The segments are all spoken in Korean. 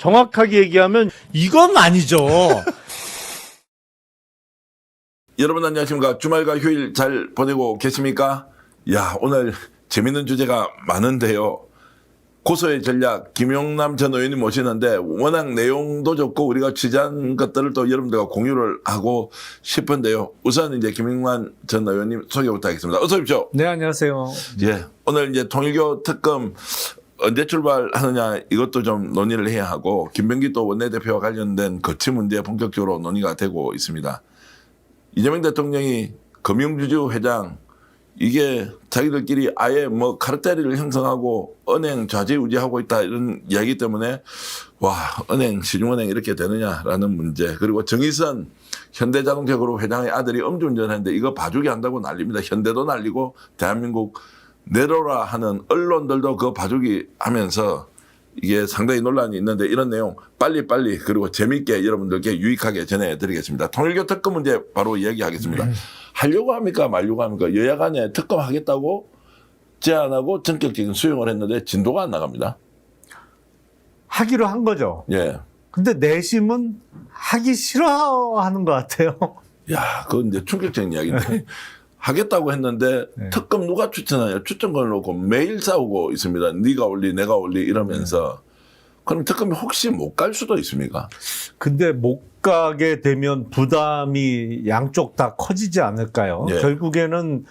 정확하게 얘기하면 이건 아니죠. 여러분 안녕하십니까? 주말과 휴일 잘 보내고 계십니까? 야, 오늘 재밌는 주제가 많은데요. 고소의 전략 김용남 전 의원님 모시는데 워낙 내용도 좋고 우리가 취재한 것들을 또 여러분들과 공유를 하고 싶은데요. 우선 이제 김용남 전 의원님 소개부터 하겠습니다. 어서 오십시오. 네, 안녕하세요. 예. 오늘 이제 통일교 특검 언제 출발하느냐 이것도 좀 논의를 해야 하고 김병기 또 원내대표와 관련된 거치 문제 본격적으로 논의가 되고 있습니다. 이재명 대통령이 금융주주 회장 이게 자기들끼리 아예 뭐 카르텔을 형성하고 은행 좌지우지하고 있다 이런 이야기 때문에 와 은행 시중은행 이렇게 되느냐라는 문제 그리고 정의선 현대자동차 그룹 회장의 아들이 음주운전했는데 이거 봐주게 한다고 난립니다. 현대도 난리고 대한민국 내로라 하는 언론들도 그거 봐주기 하면서 이게 상당히 논란이 있는데 이런 내용 빨리빨리 그리고 재미있게 여러분들께 유익하게 전해드리겠습니다. 통일교 특검 문제 바로 이야기하겠습니다. 하려고 합니까 말려고 합니까? 여야 간에 특검 하겠다고 제안하고 전격적인 수용을 했는데 진도가 안 나갑니다. 하기로 한 거죠. 예. 근데 내심은 하기 싫어하는 것 같아요. 야, 그건 이제 충격적인 이야기인데. 하겠다고 했는데 네. 특검 누가 추천하냐 추천권을 놓고 매일 싸우고 있습니다. 네가 올리 내가 올리 이러면서 그럼 특검이 혹시 못 갈 수도 있습니까? 근데 못 가게 되면 부담이 양쪽 다 커지지 않을까요? 예. 결국에는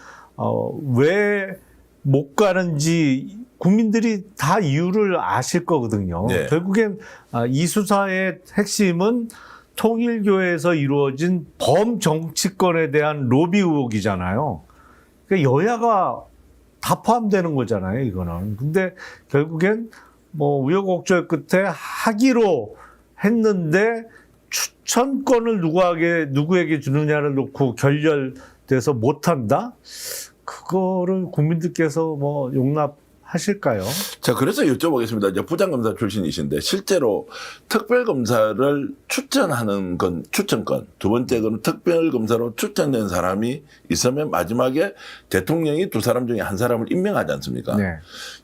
왜 못 가는지 국민들이 다 이유를 아실 거거든요. 예. 결국엔 이 수사의 핵심은 통일교에서 이루어진 범정치권에 대한 로비 의혹이잖아요. 그러니까 여야가 다 포함되는 거잖아요, 이거는. 근데 결국엔 뭐 우여곡절 끝에 하기로 했는데 추천권을 누구에게 주느냐를 놓고 결렬돼서 못한다? 그거를 국민들께서 뭐 용납하실까요? 자, 그래서 여쭤보겠습니다. 이제 부장검사 출신이신데 실제로 특별검사를 추천하는 건 추천권. 두 번째 건 특별검사로 추천된 사람이 있으면 마지막에 대통령이 두 사람 중에 한 사람을 임명하지 않습니까? 네.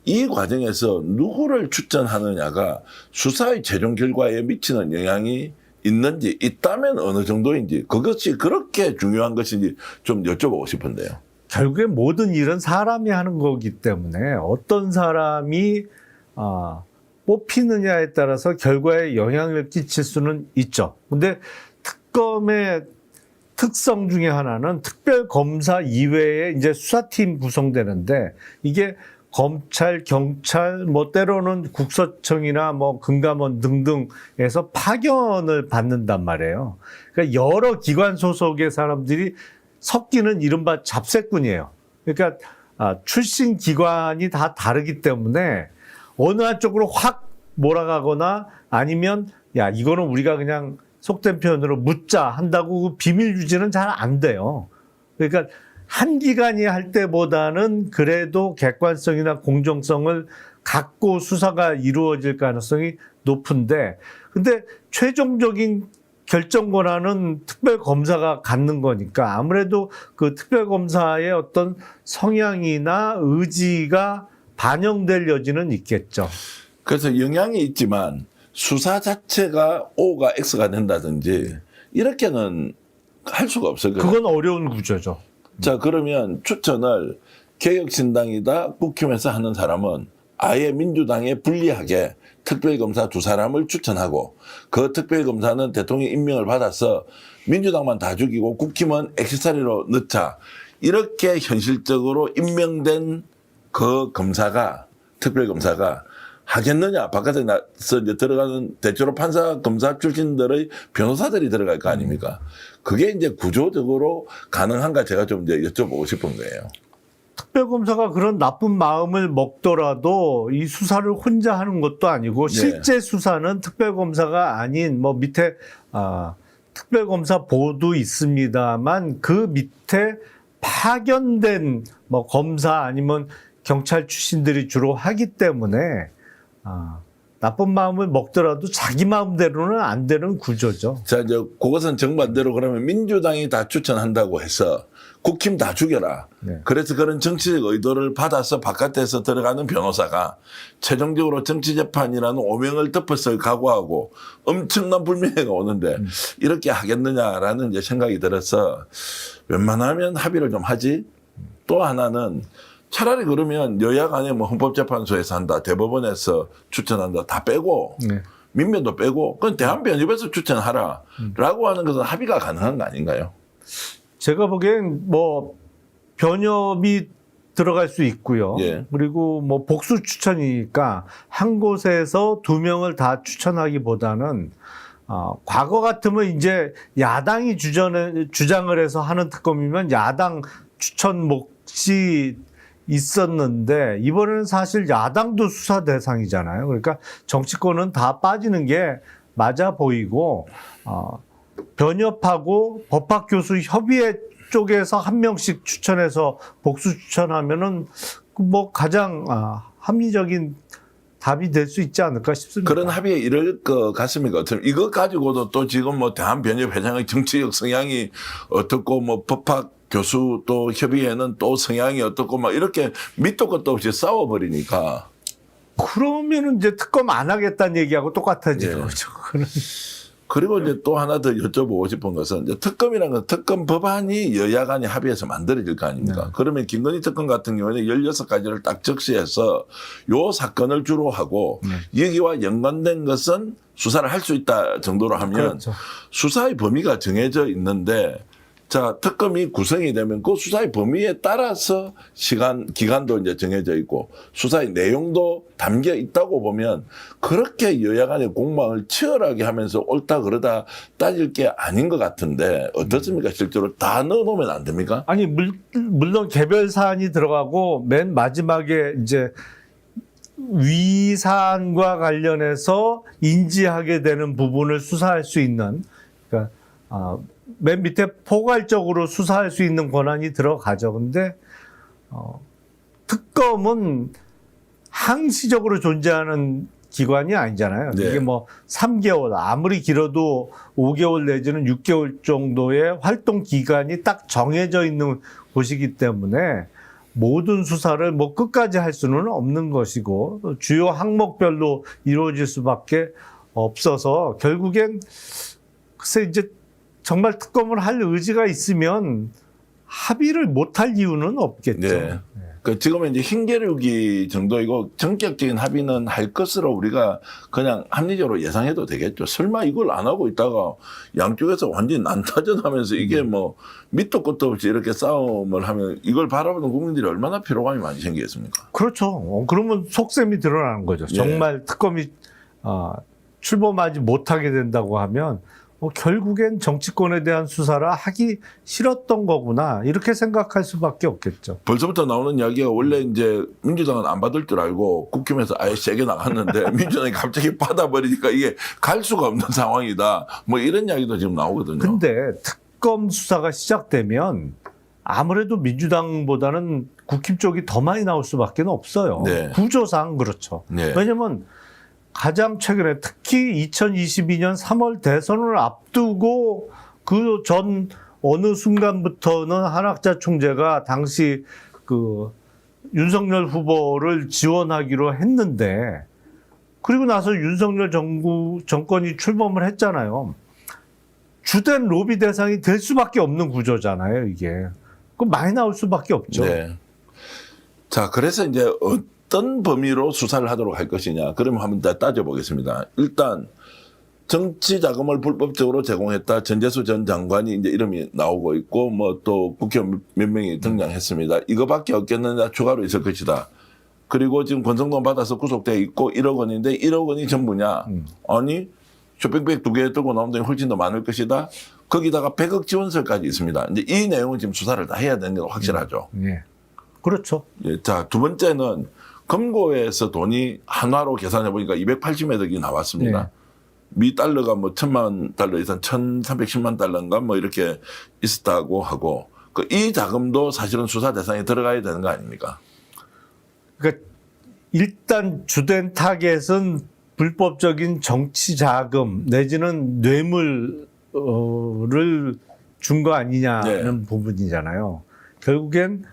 이 과정에서 누구를 추천하느냐가 수사의 최종 결과에 미치는 영향이 있는지 있다면 어느 정도인지 그것이 그렇게 중요한 것인지 좀 여쭤보고 싶은데요. 결국에 모든 일은 사람이 하는 거기 때문에 어떤 사람이 뽑히느냐에 따라서 결과에 영향을 끼칠 수는 있죠. 근데 특검의 특성 중에 하나는 특별검사 이외에 이제 수사팀 구성되는데 이게 검찰, 경찰, 뭐 때로는 국세청이나 뭐 금감원 등등에서 파견을 받는단 말이에요. 그러니까 여러 기관 소속의 사람들이 섞이는 이른바 잡새꾼이에요. 그러니까 출신 기관이 다 다르기 때문에 어느 한쪽으로 확 몰아가거나 아니면 야 이거는 우리가 그냥 속된 표현으로 묻자 한다고 비밀 유지는 잘 안 돼요. 그러니까 한 기관이 할 때보다는 그래도 객관성이나 공정성을 갖고 수사가 이루어질 가능성이 높은데 근데 최종적인 결정 권한은 특별검사가 갖는 거니까 아무래도 그 특별검사의 어떤 성향이나 의지가 반영될 여지는 있겠죠. 그래서 영향이 있지만 수사 자체가 O가 X가 된다든지 이렇게는 할 수가 없어요. 그건 어려운 구조죠. 자, 그러면 추천을 개혁신당이다 국힘에서 하는 사람은 아예 민주당에 불리하게 특별검사 두 사람을 추천하고 그 특별검사는 대통령 임명을 받아서 민주당만 다 죽이고 국힘은 액세서리로 넣자. 이렇게 현실적으로 임명된 그 검사가 특별검사가 하겠느냐. 바깥에 나서 이제 들어가는 대체로 판사 검사 출신들의 변호사들이 들어갈 거 아닙니까? 그게 이제 구조적으로 가능한가 제가 좀 이제 여쭤보고 싶은 거예요. 특별검사가 그런 나쁜 마음을 먹더라도 이 수사를 혼자 하는 것도 아니고 실제 수사는 특별검사가 아닌 뭐 밑에 특별검사 보도 있습니다만 그 밑에 파견된 뭐 검사 아니면 경찰 출신들이 주로 하기 때문에 나쁜 마음을 먹더라도 자기 마음대로는 안 되는 구조죠. 자, 이제 그것은 정반대로 그러면 민주당이 다 추천한다고 해서 국힘 다 죽여라. 네. 그래서 그런 정치적 의도를 받아서 바깥에서 들어가는 변호사가 최종적으로 정치재판이라는 오명을 덮어서 각오하고 엄청난 불미해가 오는데 이렇게 하겠느냐라는 이제 생각이 들어서 웬만하면 합의를 좀 하지. 또 하나는 차라리 그러면 여야 간에 뭐 헌법재판소에서 한다, 대법원에서 추천한다 다 빼고 네. 민변도 빼고 그건 대한변협에서 추천하라라고 하는 것은 합의가 가능한 거 아닌가요? 제가 보기엔 뭐 변협이 들어갈 수 있고요. 예. 그리고 뭐 복수 추천이니까 한 곳에서 두 명을 다 추천하기보다는 과거 같으면 이제 야당이 주장을 해서 하는 특검이면 야당 추천 몫이 있었는데 이번에는 사실 야당도 수사 대상이잖아요. 그러니까 정치권은 다 빠지는 게 맞아 보이고 변협하고 법학교수 협의회 쪽에서 한 명씩 추천해서 복수 추천하면은 뭐 가장 합리적인 답이 될 수 있지 않을까 싶습니다. 그런 합의에 이를 것 같습니까? 이것 가지고도 또 지금 뭐 대한변협 회장의 정치적 성향이 어떻고 뭐 법학 교수 또 협의회는 또 성향이 어떻고 막 이렇게 밑도 끝도 없이 싸워버리니까. 그러면은 이제 특검 안 하겠다는 얘기하고 똑같아지는 예. 거죠. 그런. 그리고 이제 또 하나 더 여쭤보고 싶은 것은 이제 특검이라는 건 특검 법안이 여야 간에 합의해서 만들어질 거 아닙니까? 네. 그러면 김건희 특검 같은 경우에는 16가지를 딱 적시해서 요 사건을 주로 하고 여기와 연관된 것은 수사를 할 수 있다 정도로 하면 그렇죠. 수사의 범위가 정해져 있는데 자, 특검이 구성이 되면 그 수사의 범위에 따라서 기간도 이제 정해져 있고 수사의 내용도 담겨 있다고 보면 그렇게 여야 간의 공방을 치열하게 하면서 옳다 그러다 따질 게 아닌 것 같은데 어떻습니까? 실제로 다 넣어놓으면 안 됩니까? 아니, 물론 개별 사안이 들어가고 맨 마지막에 이제 위사안과 관련해서 인지하게 되는 부분을 수사할 수 있는, 그러니까 맨 밑에 포괄적으로 수사할 수 있는 권한이 들어가죠. 근데 특검은 항시적으로 존재하는 기관이 아니잖아요. 네. 이게 뭐 3개월, 아무리 길어도 5개월 내지는 6개월 정도의 활동 기간이 딱 정해져 있는 곳이기 때문에 모든 수사를 뭐 끝까지 할 수는 없는 것이고 주요 항목별로 이루어질 수밖에 없어서 결국엔 글쎄 이제 정말 특검을 할 의지가 있으면 합의를 못할 이유는 없겠죠. 네. 그 지금은 이제 흰개류기 정도이고 전격적인 합의는 할 것으로 우리가 그냥 합리적으로 예상해도 되겠죠. 설마 이걸 안 하고 있다가 양쪽에서 완전히 난타전하면서 이게 뭐 밑도 끝도 없이 이렇게 싸움을 하면 이걸 바라보는 국민들이 얼마나 피로감이 많이 생기겠습니까? 그렇죠. 그러면 속셈이 드러나는 거죠. 예. 정말 특검이 출범하지 못하게 된다고 하면 결국엔 정치권에 대한 수사를 하기 싫었던 거구나 이렇게 생각할 수밖에 없겠죠. 벌써부터 나오는 이야기가 원래 이제 민주당은 안 받을 줄 알고 국힘에서 아예 세게 나갔는데 민주당이 갑자기 받아버리니까 이게 갈 수가 없는 상황이다. 뭐 이런 이야기도 지금 나오거든요. 근데 특검 수사가 시작되면 아무래도 민주당보다는 국힘 쪽이 더 많이 나올 수밖에 없어요. 네. 구조상 그렇죠. 네. 왜냐하면 가장 최근에 특히 2022년 3월 대선을 앞두고 그 전 어느 순간부터는 한학자 총재가 당시 그 윤석열 후보를 지원하기로 했는데 그리고 나서 윤석열 정권이 출범을 했잖아요. 주된 로비 대상이 될 수밖에 없는 구조잖아요, 이게. 그럼 많이 나올 수밖에 없죠. 네. 자, 그래서 이제 어떤 범위로 수사를 하도록 할 것이냐. 그러면 한번 더 따져보겠습니다. 일단 정치 자금을 불법적으로 제공했다. 전재수 전 장관이 이제 이름이 나오고 있고 뭐 또 국회의원 몇 명이 등장했습니다. 이거밖에 없겠느냐 추가로 있을 것이다. 그리고 지금 권성동 받아서 구속돼 있고 1억 원인데 1억 원이 전부냐. 아니 쇼핑백 2개 들고 나온 돈이 훨씬 더 많을 것이다. 거기다가 100억 지원서까지 있습니다. 이제 이 내용은 지금 수사를 다 해야 되는 게 확실하죠. 예. 그렇죠. 예, 자, 두 번째는 금고에서 돈이 한화로 계산해 보니까 280여 억이 나왔습니다. 네. 미 달러가 뭐 1,000만 달러 이상 1,310만 달러인가 뭐 이렇게 있었다고 하고 이 자금도 사실은 수사 대상에 들어가야 되는 거 아닙니까? 그러니까 일단 주된 타겟은 불법적인 정치 자금 내지는 뇌물을 준 거 아니냐는 네. 부분이잖아요. 결국엔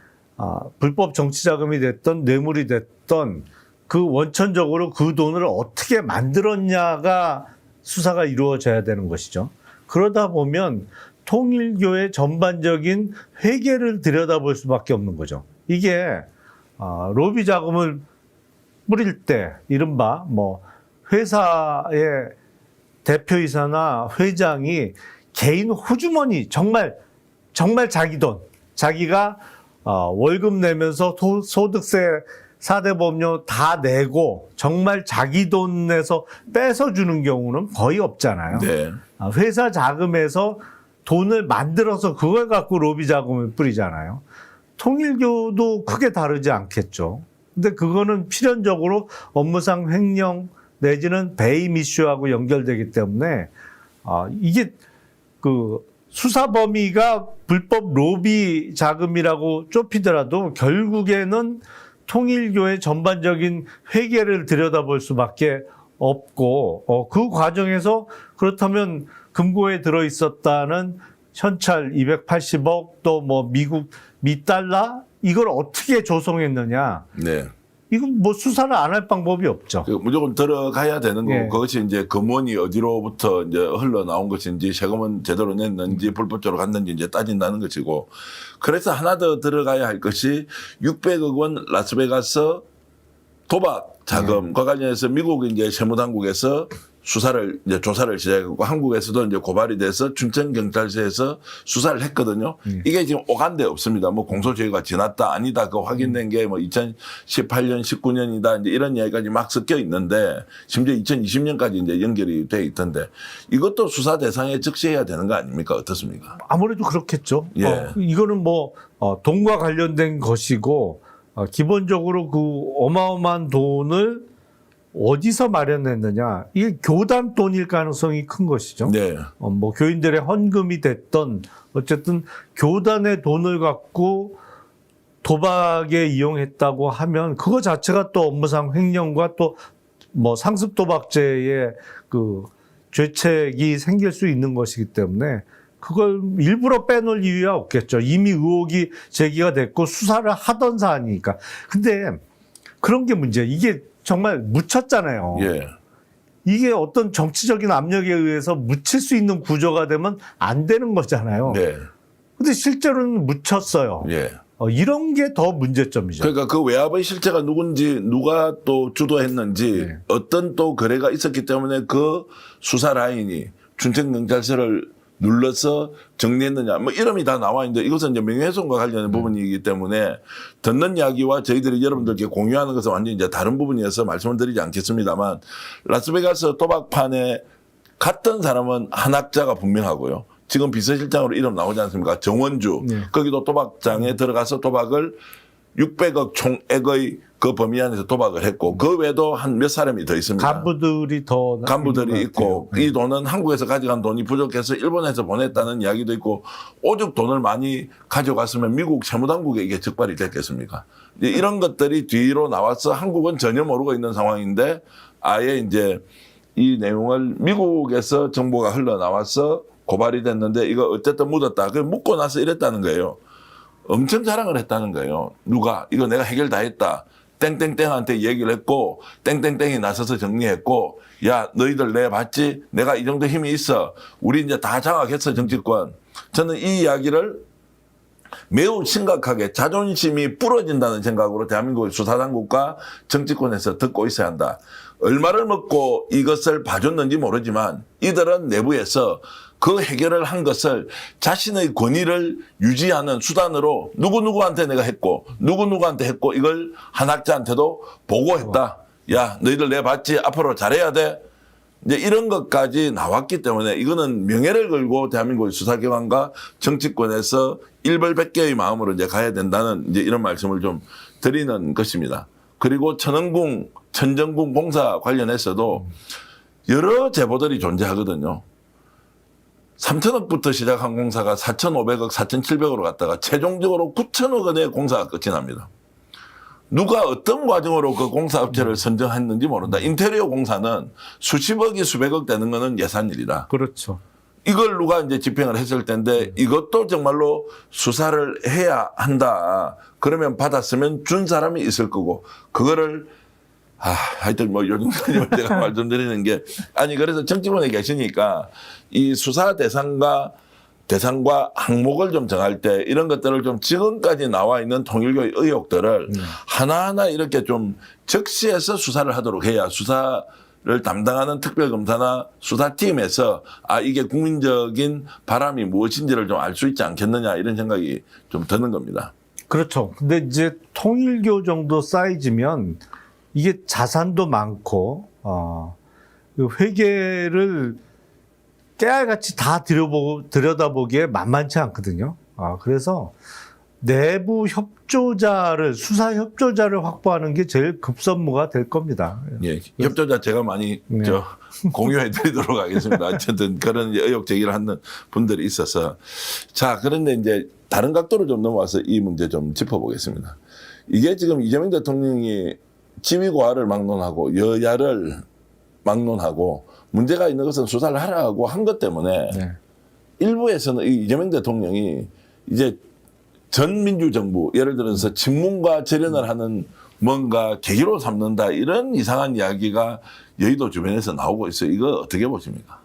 불법 정치 자금이 됐던 뇌물이 됐던 그 원천적으로 그 돈을 어떻게 만들었냐가 수사가 이루어져야 되는 것이죠. 그러다 보면 통일교의 전반적인 회계를 들여다볼 수밖에 없는 거죠. 이게 로비 자금을 뿌릴 때 이른바 뭐 회사의 대표이사나 회장이 개인 호주머니 정말 자기 돈 자기가 월급 내면서 소득세 4대 보험료 다 내고 정말 자기 돈 내서 뺏어주는 경우는 거의 없잖아요. 네. 회사 자금에서 돈을 만들어서 그걸 갖고 로비 자금을 뿌리잖아요. 통일교도 크게 다르지 않겠죠. 근데 그거는 필연적으로 업무상 횡령 내지는 배임 이슈하고 연결되기 때문에 이게 그 수사 범위가 불법 로비 자금이라고 좁히더라도 결국에는 통일교의 전반적인 회계를 들여다볼 수밖에 없고 그 과정에서 그렇다면 금고에 들어 있었다는 현찰 280억 또 뭐 미국 미달러 이걸 어떻게 조성했느냐? 네. 이건 뭐 수사를 안 할 방법이 없죠. 무조건 들어가야 되는 거고 예. 그것이 이제 금원이 어디로부터 이제 흘러나온 것인지 세금은 제대로 냈는지 불법적으로 갔는지 이제 따진다는 것이고 그래서 하나 더 들어가야 할 것이 600억 원 라스베가스 도박 자금과 관련해서 미국 이제 세무당국에서 수사를 이제 조사를 시작했고 한국에서도 이제 고발이 돼서 춘천경찰서에서 수사를 했거든요. 이게 지금 오간데 없습니다. 뭐 공소시효가 지났다 아니다 그 확인된 게 뭐 2018년 19년이다 이제 이런 이야기까지 막 섞여 있는데 심지어 2020년까지 이제 연결이 돼 있던데 이것도 수사 대상에 적시해야 되는 거 아닙니까? 어떻습니까? 아무래도 그렇겠죠. 예. 이거는 뭐 돈과 관련된 것이고 기본적으로 그 어마어마한 돈을 어디서 마련했느냐 이게 교단 돈일 가능성이 큰 것이죠. 네. 뭐 교인들의 헌금이 됐던 어쨌든 교단의 돈을 갖고 도박에 이용했다고 하면 그거 자체가 또 업무상 횡령과 또 뭐 상습 도박죄의 그 죄책이 생길 수 있는 것이기 때문에 그걸 일부러 빼놓을 이유가 없겠죠. 이미 의혹이 제기가 됐고 수사를 하던 사안이니까. 근데 그런 게 문제예요. 이게 정말 묻혔잖아요. 예. 이게 어떤 정치적인 압력에 의해서 묻힐 수 있는 구조가 되면 안 되는 거잖아요. 네. 근데 실제로는 묻혔어요. 예. 이런 게 더 문제점이죠. 그러니까 그 외압의 실체가 누군지 누가 또 주도했는지 네. 어떤 또 거래가 있었기 때문에 그 수사 라인이 춘천경찰서를 눌러서 정리했느냐 뭐 이름이 다 나와 있는데 이것은 이제 명예훼손과 관련된 부분이기 때문에 듣는 이야기와 저희들이 여러분들께 공유하는 것은 완전히 이제 다른 부분이어서 말씀을 드리지 않겠습니다만 라스베가스 도박판에 갔던 사람은 한학자가 분명하고요. 지금 비서실장으로 이름 나오지 않습니까? 정원주. 네. 거기도 도박장에 들어가서 도박을 600억 총액의 그 범위 안에서 도박을 했고 그 외에도 한 몇 사람이 더 있습니다. 간부들이 더 간부들이 있는 것 있고 같아요. 이 돈은 한국에서 가져간 돈이 부족해서 일본에서 보냈다는 이야기도 있고 오죽 돈을 많이 가져갔으면 미국 세무당국에 이게 적발이 됐겠습니까? 이제 이런 것들이 뒤로 나와서 한국은 전혀 모르고 있는 상황인데 아예 이제 이 내용을 미국에서 정보가 흘러나와서 고발이 됐는데 이거 어쨌든 묻었다. 그 묻고 나서 이랬다는 거예요. 엄청 자랑을 했다는 거예요. 누가 이거 내가 해결 다 했다. 땡땡땡한테 얘기를 했고 땡땡땡이 나서서 정리했고 야 너희들 내 봤지? 내가 이 정도 힘이 있어. 우리 이제 다 장악했어 정치권. 저는 이 이야기를 매우 심각하게 자존심이 부러진다는 생각으로 대한민국의 수사당국과 정치권에서 듣고 있어야 한다. 얼마를 먹고 이것을 봐줬는지 모르지만 이들은 내부에서 그 해결을 한 것을 자신의 권위를 유지하는 수단으로 누구누구한테 내가 했고 누구누구한테 했고 이걸 한학자한테도 보고했다. 야 너희들 내 봤지? 앞으로 잘해야 돼. 이제 이런 것까지 나왔기 때문에 이거는 명예를 걸고 대한민국의 수사기관과 정치권에서 일벌백계의 마음으로 이제 가야 된다는 이제 이런 말씀을 좀 드리는 것입니다. 그리고 천원궁, 천정궁 공사 관련해서도 여러 제보들이 존재하거든요. 3천억부터 시작한 공사가 4,500억, 4,700억으로 갔다가 최종적으로 9천억 원의 공사가 끝이 납니다. 누가 어떤 과정으로 그 공사업체를 선정했는지 모른다. 인테리어 공사는 수십억이 수백억 되는 거는 예산일이다. 그렇죠. 이걸 누가 이제 집행을 했을 텐데 이것도 정말로 수사를 해야 한다. 그러면 받았으면 준 사람이 있을 거고 그거를 하여튼 뭐 요즘까지 제가 말씀드리는 게 아니 그래서 정치권에 계시니까 이 수사 대상과 항목을 좀 정할 때 이런 것들을 좀 지금까지 나와 있는 통일교의 의혹들을 하나하나 이렇게 좀 적시해서 수사를 하도록 해야 수사를 담당하는 특별검사나 수사팀에서 이게 국민적인 바람이 무엇인지를 좀 알 수 있지 않겠느냐 이런 생각이 좀 드는 겁니다. 그렇죠. 근데 이제 통일교 정도 사이즈면 이게 자산도 많고 그 회계를 깨알같이 다 들여다보기에 만만치 않거든요. 그래서 내부 협조자를 수사 협조자를 확보하는 게 제일 급선무가 될 겁니다. 예, 협조자 제가 많이 네. 공유해드리도록 하겠습니다. 어쨌든 그런 의혹 제기를 하는 분들이 있어서 자 그런데 이제 다른 각도로 좀 넘어와서 이 문제 좀 짚어보겠습니다. 이게 지금 이재명 대통령이 지위고하를 막론하고 여야를 막론하고 문제가 있는 것은 수사를 하라고 한 것 때문에 네. 일부에서는 이 이재명 대통령이 이제 전 민주정부 예를 들어서 친문과 절연을 하는 뭔가 계기로 삼는다 이런 이상한 이야기가 여의도 주변에서 나오고 있어요. 이거 어떻게 보십니까?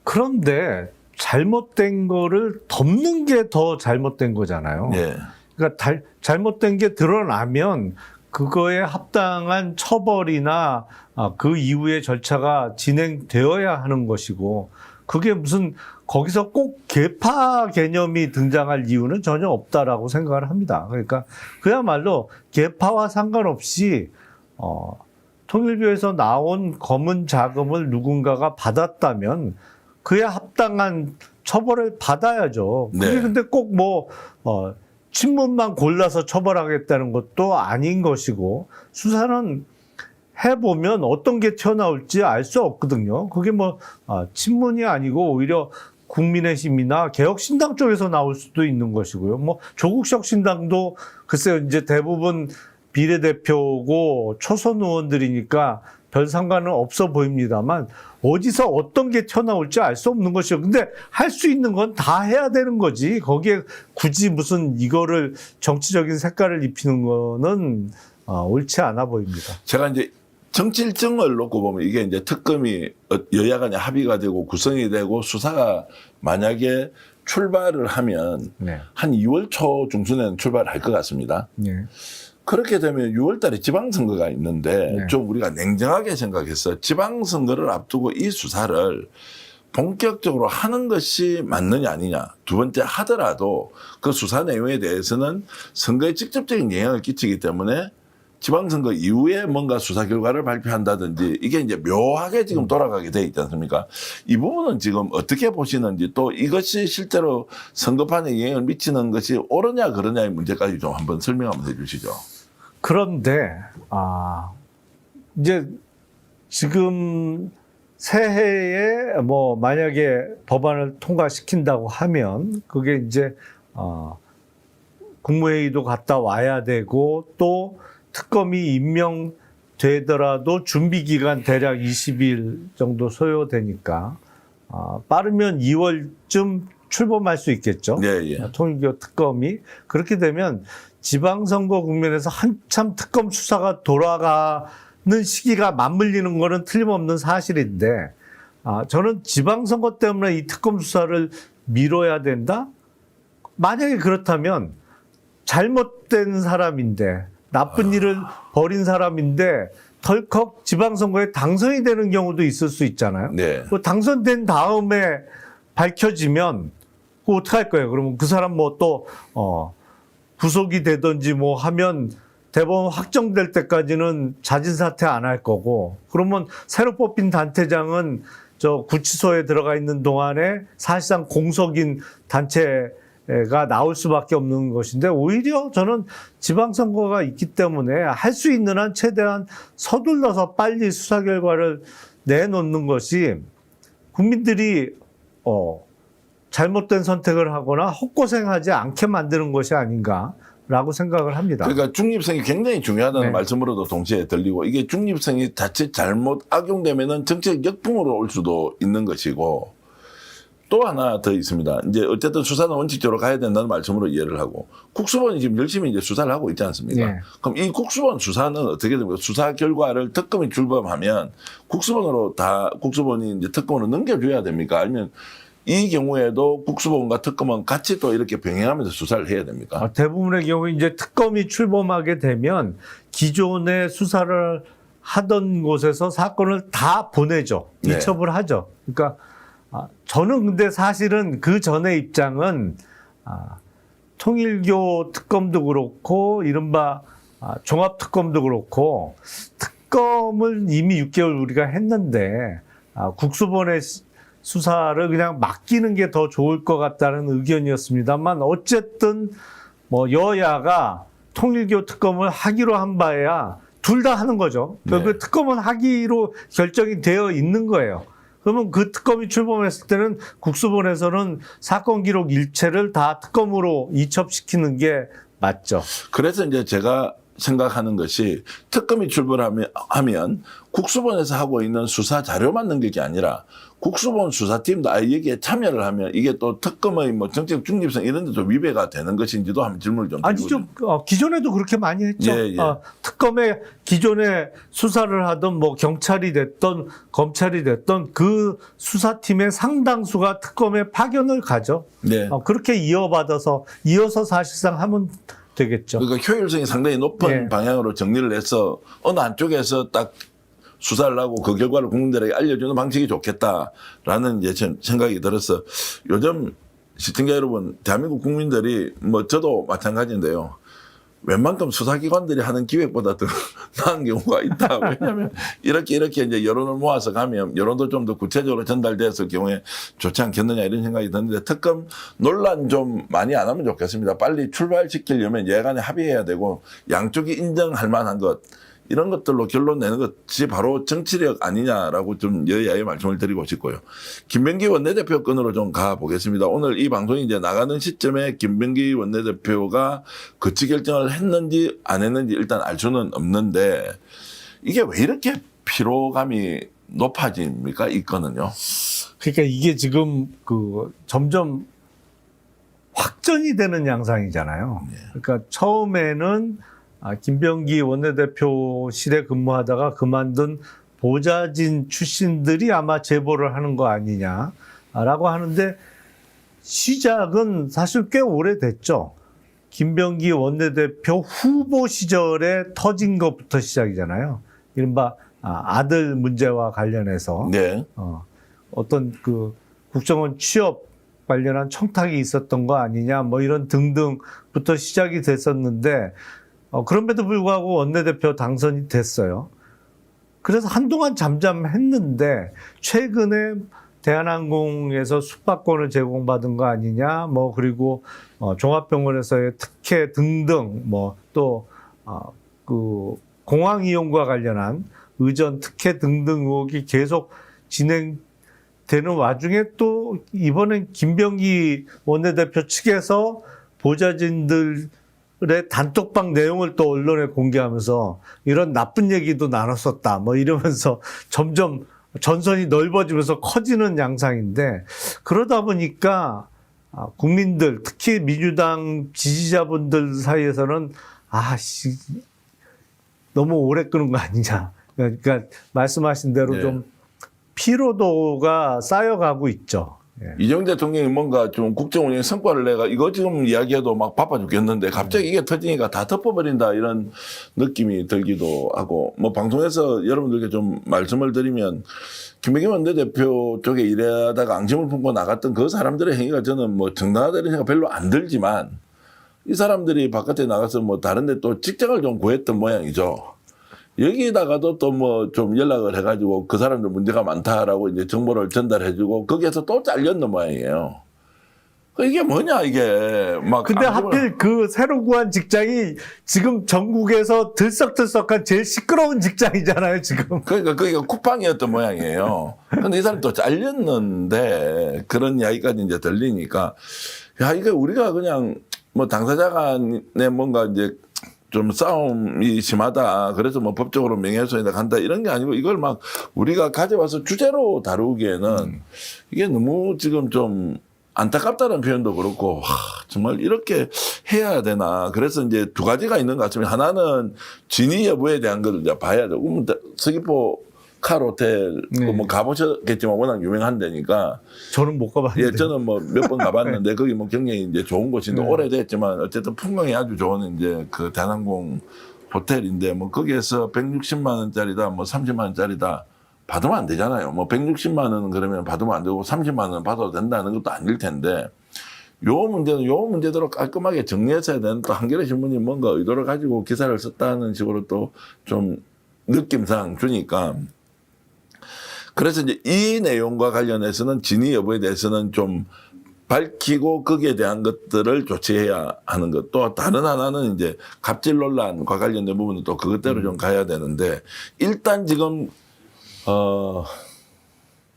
그런데 잘못된 거를 덮는 게 더 잘못된 거잖아요. 예. 그러니까 잘못된 게 드러나면 그거에 합당한 처벌이나 그 이후의 절차가 진행되어야 하는 것이고 그게 무슨 거기서 꼭 계파 개념이 등장할 이유는 전혀 없다라고 생각을 합니다. 그러니까 그야말로 계파와 상관없이 통일교에서 나온 검은 자금을 누군가가 받았다면 그에 합당한 처벌을 받아야죠. 그게 네. 근데 꼭 친문만 골라서 처벌하겠다는 것도 아닌 것이고 수사는 해보면 어떤 게 튀어나올지 알 수 없거든요. 그게 친문이 아니고 오히려 국민의힘이나 개혁신당 쪽에서 나올 수도 있는 것이고요. 조국혁 신당도 글쎄요, 이제 대부분 비례대표고 초선 의원들이니까 별 상관은 없어 보입니다만 어디서 어떤 게 튀어나올지 알 수 없는 것이요. 근데 할 수 있는 건 다 해야 되는 거지. 거기에 굳이 무슨 이거를 정치적인 색깔을 입히는 거는 옳지 않아 보입니다. 제가 이제 정치 일정을 놓고 보면 이게 이제 특검이 여야 간에 합의가 되고 구성이 되고 수사가 만약에 출발을 하면 네. 한 2월 초 중순에는 출발할 것 같습니다. 네. 그렇게 되면 6월 달에 지방선거가 있는데 네. 좀 우리가 냉정하게 생각해서 지방선거를 앞두고 이 수사를 본격적으로 하는 것이 맞느냐 아니냐. 두 번째 하더라도 그 수사 내용에 대해서는 선거에 직접적인 영향을 끼치기 때문에 지방선거 이후에 뭔가 수사 결과를 발표한다든지 이게 이제 묘하게 지금 돌아가게 돼 있지 않습니까? 이 부분은 지금 어떻게 보시는지 또 이것이 실제로 선거판에 영향을 미치는 것이 옳으냐 그러냐의 문제까지 좀 한번 설명 한번 해 주시죠. 그런데 이제 지금 새해에 만약에 법안을 통과시킨다고 하면 그게 이제 국무회의도 갔다 와야 되고 또 특검이 임명되더라도 준비 기간 대략 20일 정도 소요되니까 빠르면 2월쯤 출범할 수 있겠죠. 예. 통일교 특검이 그렇게 되면 지방선거 국면에서 한참 특검 수사가 돌아가는 시기가 맞물리는 거는 틀림없는 사실인데 저는 지방선거 때문에 이 특검 수사를 미뤄야 된다? 만약에 그렇다면 잘못된 사람인데 나쁜 일을 벌인 사람인데 덜컥 지방선거에 당선이 되는 경우도 있을 수 있잖아요. 네. 당선된 다음에 밝혀지면 그거 어떡할 거예요? 그러면 그 사람 또 구속이 되든지 하면 대법원 확정될 때까지는 자진 사퇴 안 할 거고 그러면 새로 뽑힌 단체장은 구치소에 들어가 있는 동안에 사실상 공석인 단체가 나올 수밖에 없는 것인데 오히려 저는 지방선거가 있기 때문에 할 수 있는 한 최대한 서둘러서 빨리 수사 결과를 내놓는 것이 국민들이 잘못된 선택을 하거나 헛고생하지 않게 만드는 것이 아닌가 라고 생각을 합니다. 그러니까 중립성이 굉장히 중요하다는 네. 말씀으로도 동시에 들리고 이게 중립성이 자칫 잘못 악용되면은 정치적 역풍으로 올 수도 있는 것이고 또 하나 더 있습니다. 이제 어쨌든 수사는 원칙적으로 가야 된다는 말씀으로 이해를 하고 국수본이 지금 열심히 이제 수사를 하고 있지 않습니까? 네. 그럼 이 국수본 수사는 어떻게 됩니까? 수사 결과를 특검이 출범하면 국수본으로 다 국수본이 이제 특검으로 넘겨줘야 됩니까? 아니면 이 경우에도 국수본과 특검은 같이 또 이렇게 병행하면서 수사를 해야 됩니까? 대부분의 경우 이제 특검이 출범하게 되면 기존의 수사를 하던 곳에서 사건을 다 보내죠. 네. 이첩을 하죠. 그러니까 저는 근데 사실은 그 전의 입장은 통일교 특검도 그렇고 이른바 종합특검도 그렇고 특검을 이미 6개월 우리가 했는데 국수본의 수사를 그냥 맡기는 게 더 좋을 것 같다는 의견이었습니다만 어쨌든 뭐 여야가 통일교 특검을 하기로 한 바에야 둘 다 하는 거죠. 네. 그 특검은 하기로 결정이 되어 있는 거예요. 그러면 그 특검이 출범했을 때는 국수본에서는 사건 기록 일체를 다 특검으로 이첩시키는 게 맞죠. 그래서 이제 제가 생각하는 것이 특검이 출범하면 국수본에서 하고 있는 수사 자료만 넘길 게 아니라 국수본 수사팀도 아예 여기에 참여를 하면 이게 또 특검의 뭐 정책 중립성 이런 데도 위배가 되는 것인지도 한번 질문을 좀 드리고 아니죠. 기존에도 그렇게 많이 했죠. 예, 예. 특검에 기존에 수사를 하던 뭐 경찰이 됐던 검찰이 됐던 그 수사팀의 상당수가 특검에 파견을 가죠. 네. 그렇게 이어서 사실상 하면 되겠죠. 그러니까 효율성이 상당히 높은 예. 방향으로 정리를 해서 어느 한쪽에서 딱 수사를 하고 그 결과를 국민들에게 알려주는 방식이 좋겠다라는 이제 생각이 들어서 요즘 시청자 여러분, 대한민국 국민들이 뭐 저도 마찬가지인데요. 웬만큼 수사기관들이 하는 기획보다 더 나은 경우가 있다. 왜냐하면 이렇게 이제 여론을 모아서 가면 여론도 좀 더 구체적으로 전달됐을 경우에 좋지 않겠느냐 이런 생각이 드는데 특검 논란 좀 많이 안 하면 좋겠습니다. 빨리 출발시키려면 예간에 합의해야 되고 양쪽이 인정할 만한 것 이런 것들로 결론 내는 것이 바로 정치력 아니냐라고 좀 여야의 말씀을 드리고 싶고요. 김병기 원내대표 건으로 좀 가보겠습니다. 오늘 이 방송이 이제 나가는 시점에 김병기 원내대표가 거치 결정을 했는지 안 했는지 일단 알 수는 없는데 이게 왜 이렇게 피로감이 높아집니까? 이 건은요. 그러니까 이게 지금 점점 확전이 되는 양상이잖아요. 그러니까 처음에는 김병기 원내대표실에 근무하다가 그만둔 보좌진 출신들이 아마 제보를 하는 거 아니냐라고 하는데 시작은 사실 꽤 오래됐죠. 김병기 원내대표 후보 시절에 터진 것부터 시작이잖아요. 이른바 아들 문제와 관련해서 네. 어떤 국정원 취업 관련한 청탁이 있었던 거 아니냐 뭐 이런 등등부터 시작이 됐었는데 그럼에도 불구하고 원내대표 당선이 됐어요. 그래서 한동안 잠잠했는데 최근에 대한항공에서 숙박권을 제공받은 거 아니냐, 뭐 그리고 종합병원에서의 특혜 등등, 뭐 또 공항 이용과 관련한 의전 특혜 등등 의혹이 계속 진행되는 와중에 또 이번엔 김병기 원내대표 측에서 보좌진들 의 단톡방 내용을 또 언론에 공개하면서 이런 나쁜 얘기도 나눴었다 뭐 이러면서 점점 전선이 넓어지면서 커지는 양상인데 그러다 보니까 국민들 특히 민주당 지지자분들 사이에서는 너무 오래 끄는 거 아니냐. 그러니까 말씀하신 대로 네. 좀 피로도가 쌓여가고 있죠. 예. 이정재 대통령이 뭔가 좀 국정 운영의 성과를 내가 이거 지금 이야기해도 막 바빠 죽겠는데 갑자기 이게 터지니까 다 덮어버린다 이런 느낌이 들기도 하고 뭐 방송에서 여러분들께 좀 말씀을 드리면 김병기 원내대표 쪽에 일하다가 앙심을 품고 나갔던 그 사람들의 행위가 저는 뭐 정당하다는 생각 별로 안 들지만 이 사람들이 바깥에 나가서 뭐 다른 데 또 직장을 좀 구했던 모양이죠. 여기다가도 또 뭐 좀 연락을 해가지고 그 사람들 문제가 많다라고 이제 정보를 전달해주고 거기에서 또 잘렸는 모양이에요. 이게 뭐냐 이게 막. 근데 하필 그 새로 구한 직장이 지금 전국에서 들썩들썩한 제일 시끄러운 직장이잖아요 지금. 그러니까 거기가 쿠팡이었던 모양이에요. 근데 이 사람 또 잘렸는데 그런 이야기까지 이제 들리니까 야 이게 우리가 그냥 뭐 당사자 간에 뭔가 이제 좀 싸움이 심하다. 그래서 뭐 법적으로 명예훼손이다 간다 이런 게 아니고 이걸 막 우리가 가져와서 주제로 다루기에는 이게 너무 지금 좀 안타깝다는 표현도 그렇고 정말 이렇게 해야 되나. 그래서 이제 두 가지가 있는 것 같습니다. 하나는 진위 여부에 대한 걸 이제 봐야 되고 서귀포 칼 호텔 뭐 가보셨겠지만 워낙 유명한 데니까 저는 못 가봤는데. 예, 저는 뭐 몇 번 가봤는데 거기 뭐 굉장히 이제 좋은 곳인데 오래됐지만 어쨌든 풍광이 아주 좋은 이제 그 대한항공 호텔인데 뭐 거기에서 160만 원짜리다 뭐 30만 원짜리다 받으면 안 되잖아요. 뭐 160만 원은 그러면 받으면 안 되고 30만 원 받아도 된다는 것도 아닐 텐데 요 문제대로 깔끔하게 정리했어야 되는 또 한겨레 신문이 뭔가 의도를 가지고 기사를 썼다는 식으로 또 좀 느낌상 주니까 그래서 이제 이 내용과 관련해서는 진위 여부에 대해서는 좀 밝히고 거기에 대한 것들을 조치해야 하는 것. 또 다른 하나는 이제 갑질 논란과 관련된 부분은 또 그것대로 좀 가야 되는데 일단 지금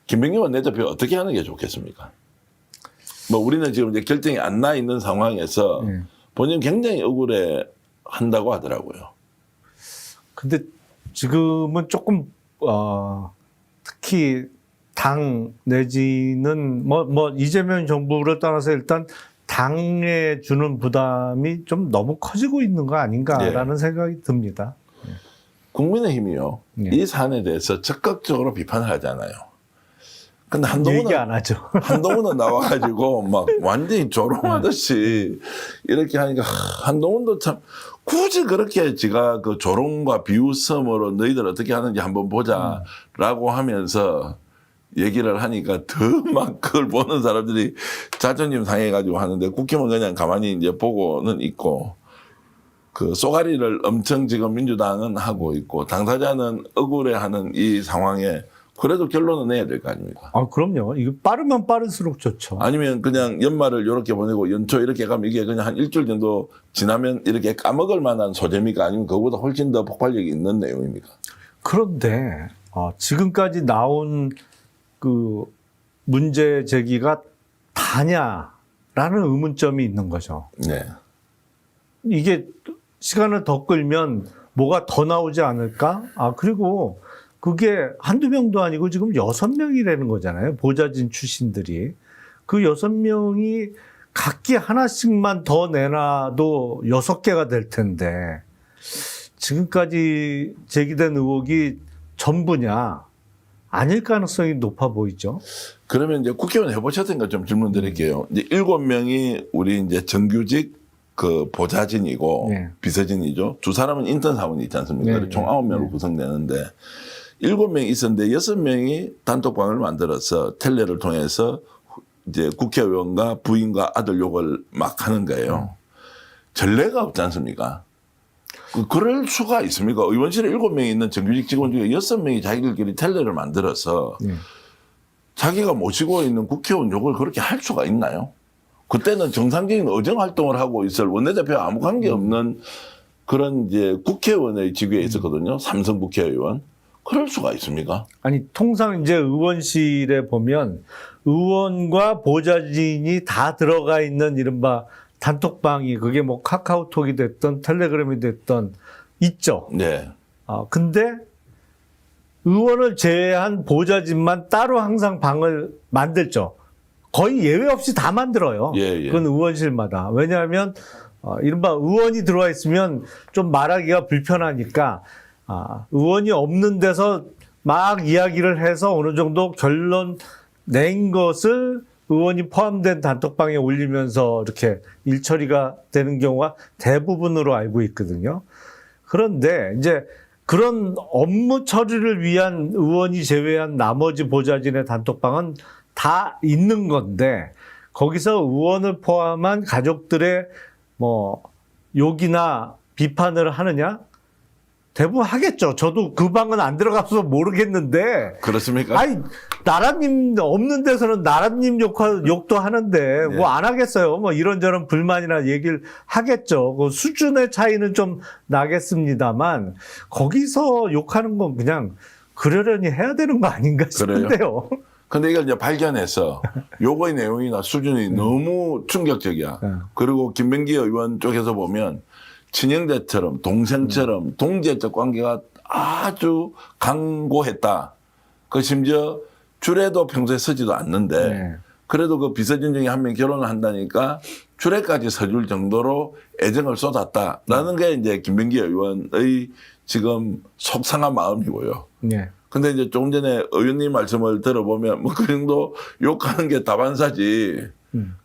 김병기 원내대표 어떻게 하는 게 좋겠습니까? 뭐 우리는 지금 이제 결정이 안 나 있는 상황에서 본인 굉장히 억울해 한다고 하더라고요. 근데 지금은 조금 특히 당 내지는 뭐 이재명 정부를 떠나서 일단 당에 주는 부담이 좀 너무 커지고 있는 거 아닌가라는 생각이 듭니다. 국민의힘이요. 이 사안에 대해서 적극적으로 비판을 하잖아요. 근데 얘기 안 하죠. 한동훈은 나와가지고 막 완전히 조롱하듯이 이렇게 하니까 한동훈도 참 굳이 그렇게 지가 그 조롱과 비웃음으로 너희들 어떻게 하는지 한번 보자라고 하면서 얘기를 하니까 더 막 그걸 보는 사람들이 자존심 상해가지고 하는데 국힘은 그냥 가만히 이제 보고는 있고 그 쏘가리를 엄청 지금 민주당은 하고 있고 당사자는 억울해하는 이 상황에 그래도 결론은 내야 될 거 아닙니까? 아, 그럼요. 이거 빠르면 빠를수록 좋죠. 아니면 그냥 연말을 이렇게 보내고 연초 이렇게 가면 이게 그냥 한 일주일 정도 지나면 이렇게 까먹을 만한 소재입니까? 아니면 그거보다 훨씬 더 폭발력이 있는 내용입니까? 그런데 지금까지 나온 그 문제 제기가 다냐라는 의문점이 있는 거죠. 네. 이게 시간을 더 끌면 뭐가 더 나오지 않을까? 그리고 그게 한두 명도 아니고 지금 6명이라는 거잖아요. 보좌진 출신들이. 그 6명이 각기 하나씩만 더 내놔도 6개가 될 텐데 지금까지 제기된 의혹이 전부냐? 아닐 가능성이 높아 보이죠. 그러면 이제 국회의원 해보셨으니까 좀 질문 드릴게요. 이제 7명이 우리 이제 정규직 그 보좌진이고 비서진이죠. 두 사람은 인턴 사원이 있지 않습니까? 총 9명으로 구성되는데 7명이 있었는데 6명이 단톡방을 만들어서 텔레를 통해서 이제 국회의원과 부인과 아들 욕을 막 하는 거예요. 전례가 없지 않습니까? 그럴 수가 있습니까? 의원실에 7명이 있는 정규직 직원 중에 6명이 자기들끼리 텔레를 만들어서 자기가 모시고 있는 국회의원 욕을 그렇게 할 수가 있나요? 그때는 정상적인 의정 활동을 하고 있을 원내대표와 아무 관계없는 그런 이제 국회의원의 직위에 있었거든요. 삼성 국회의원. 그럴 수가 있습니까? 아니, 통상 이제 의원실에 보면 의원과 보좌진이 다 들어가 있는 이른바 단톡방이 그게 뭐 카카오톡이 됐던 텔레그램이 됐던 있죠. 네. 근데 의원을 제외한 보좌진만 따로 항상 방을 만들죠. 거의 예외 없이 다 만들어요. 그건 의원실마다. 왜냐하면 이른바 의원이 들어와 있으면 좀 말하기가 불편하니까 의원이 없는 데서 막 이야기를 해서 어느 정도 결론 낸 것을 의원이 포함된 단톡방에 올리면서 이렇게 일처리가 되는 경우가 대부분으로 알고 있거든요. 그런데 이제 그런 업무 처리를 위한 의원이 제외한 나머지 보좌진의 단톡방은 다 있는 건데 거기서 의원을 포함한 가족들의 뭐 욕이나 비판을 하느냐? 대부분 하겠죠. 저도 그 방은 안 들어가서 모르겠는데. 그렇습니까? 아니, 나라님 없는 데서는 나라님 욕도 하는데 뭐 안 하겠어요. 뭐 이런저런 불만이나 얘기를 하겠죠. 그 수준의 차이는 좀 나겠습니다만 거기서 욕하는 건 그냥 그러려니 해야 되는 거 아닌가 싶은데요. 근데 이걸 이제 발견해서 요거의 내용이나 수준이 너무 충격적이야. 그리고 김병기 의원 쪽에서 보면 친형제처럼 동생처럼 동지적 관계가 아주 강고했다. 그 심지어 줄에도 평소에 서지도 않는데 네. 그래도 그 비서진 중에 한 명 결혼을 한다니까 줄에까지 서줄 정도로 애정을 쏟았다라는 게 이제 김병기 의원의 지금 속상한 마음이고요. 네. 근데 이제 조금 전에 의원님 말씀을 들어보면 뭐 그 정도 욕하는 게 다반사지.